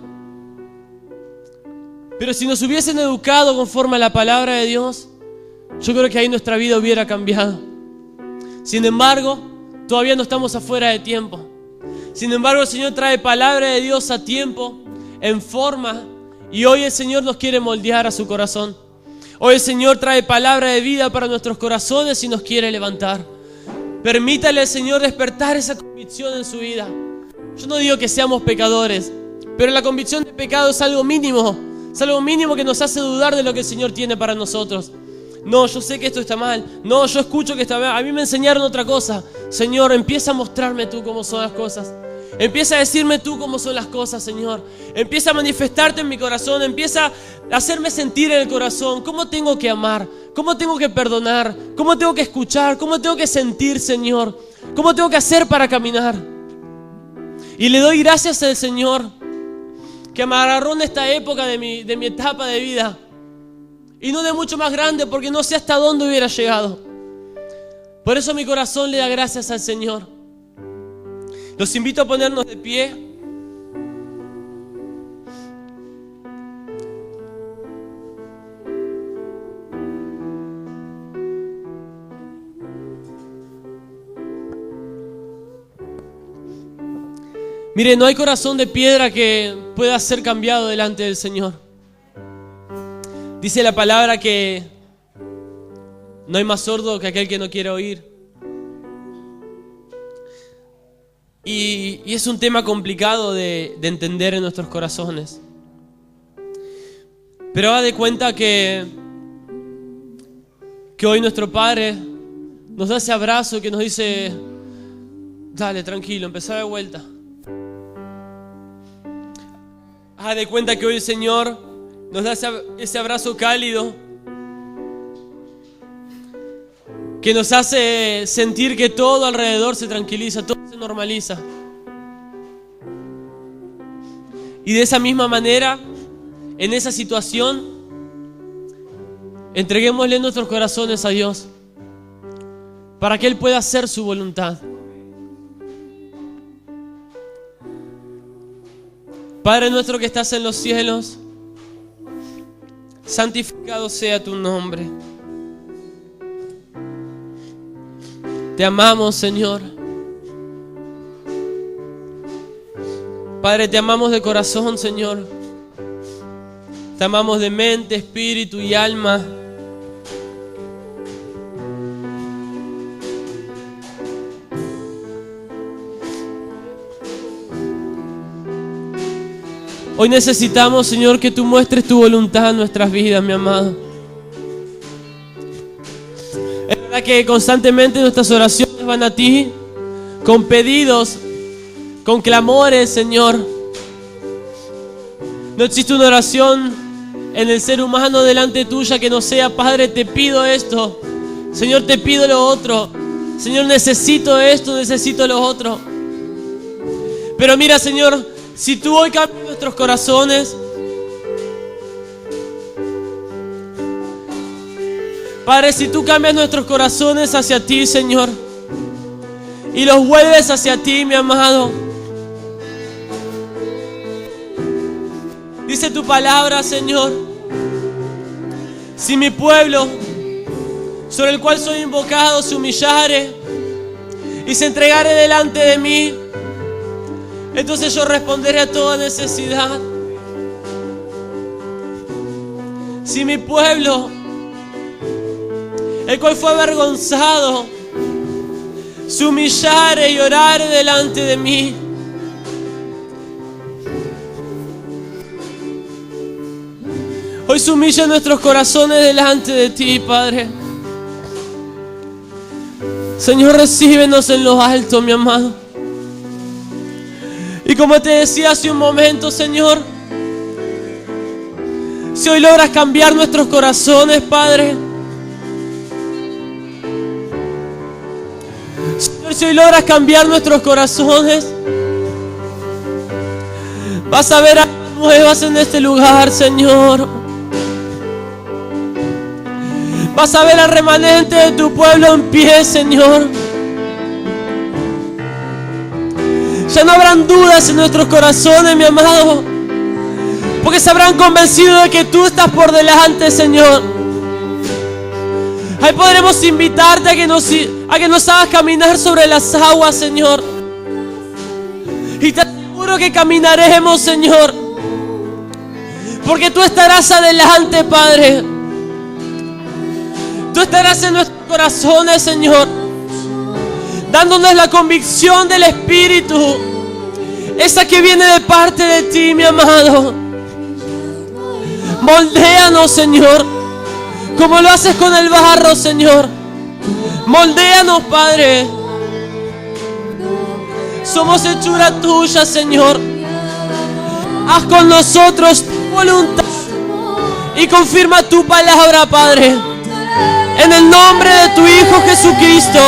Pero si nos hubiesen educado conforme a la palabra de Dios, yo creo que ahí nuestra vida hubiera cambiado. Sin embargo, todavía no estamos afuera de tiempo. Sin embargo, el Señor trae palabra de Dios a tiempo, en forma, y hoy el Señor nos quiere moldear a su corazón. Hoy el Señor trae palabra de vida para nuestros corazones y nos quiere levantar. Permítale al Señor despertar esa convicción en su vida. Yo no digo que seamos pecadores, pero la convicción de pecado es algo mínimo. Es algo mínimo que nos hace dudar de lo que el Señor tiene para nosotros. No, yo sé que esto está mal. No, yo escucho que está mal. A mí me enseñaron otra cosa. Señor, empieza a mostrarme tú cómo son las cosas. Empieza a decirme tú cómo son las cosas, Señor. Empieza a manifestarte en mi corazón. Empieza a hacerme sentir en el corazón cómo tengo que amar, cómo tengo que perdonar, cómo tengo que escuchar, cómo tengo que sentir, Señor. Cómo tengo que hacer para caminar. Y le doy gracias al Señor que me agarró en esta época de mi etapa de vida. Y no de mucho más grande, porque no sé hasta dónde hubiera llegado. Por eso mi corazón le da gracias al Señor. Los invito a ponernos de pie. Mire, no hay corazón de piedra que pueda ser cambiado delante del Señor. Dice la palabra que no hay más sordo que aquel que no quiere oír. Y es un tema complicado de entender en nuestros corazones. Pero haga de cuenta que hoy nuestro Padre nos da ese abrazo que nos dice, dale, tranquilo, empezá de vuelta. Haga de cuenta que hoy el Señor nos da ese abrazo cálido que nos hace sentir que todo alrededor se tranquiliza, todo se normaliza. Y de esa misma manera, en esa situación, entreguémosle nuestros corazones a Dios para que Él pueda hacer su voluntad. Padre nuestro que estás en los cielos, santificado sea tu nombre. Te amamos, Señor. Padre, te amamos de corazón, Señor. Te amamos de mente, espíritu y alma. Hoy necesitamos, Señor, que tú muestres tu voluntad en nuestras vidas, mi amado. Es verdad que constantemente nuestras oraciones van a ti, con pedidos, con clamores, Señor. No existe una oración en el ser humano delante tuya que no sea, Padre, te pido esto. Señor, te pido lo otro. Señor, necesito esto, necesito lo otro. Pero mira, Señor, si tú hoy cambias nuestros corazones, Padre, si tú cambias nuestros corazones hacia ti, Señor, y los vuelves hacia ti, mi amado, dice tu palabra, Señor, si mi pueblo, sobre el cual soy invocado, se humillare y se entregare delante de mí, entonces yo responderé a toda necesidad. Si mi pueblo, el cual fue avergonzado se humillare y orare delante de mí. Hoy se humillan nuestros corazones delante de ti, Padre. Señor, recíbenos en lo alto, mi amado. Y como te decía hace un momento, Señor, si hoy logras cambiar nuestros corazones, Padre. Señor, si hoy logras cambiar nuestros corazones, vas a ver algo nuevas en este lugar, Señor. Vas a ver al remanente de tu pueblo en pie, Señor. Ya no habrán dudas en nuestros corazones, mi amado, porque se habrán convencido de que tú estás por delante, Señor. Ahí podremos invitarte a que nos hagas caminar sobre las aguas, Señor. Y te aseguro que caminaremos, Señor, porque tú estarás adelante, Padre. Tú estarás en nuestros corazones, Señor, dándonos la convicción del Espíritu, esa que viene de parte de ti, mi amado. Moldéanos, Señor, como lo haces con el barro, Señor. Moldéanos, Padre. Somos hechura tuya, Señor. Haz con nosotros tu voluntad y confirma tu palabra, Padre. En el nombre de tu Hijo Jesucristo.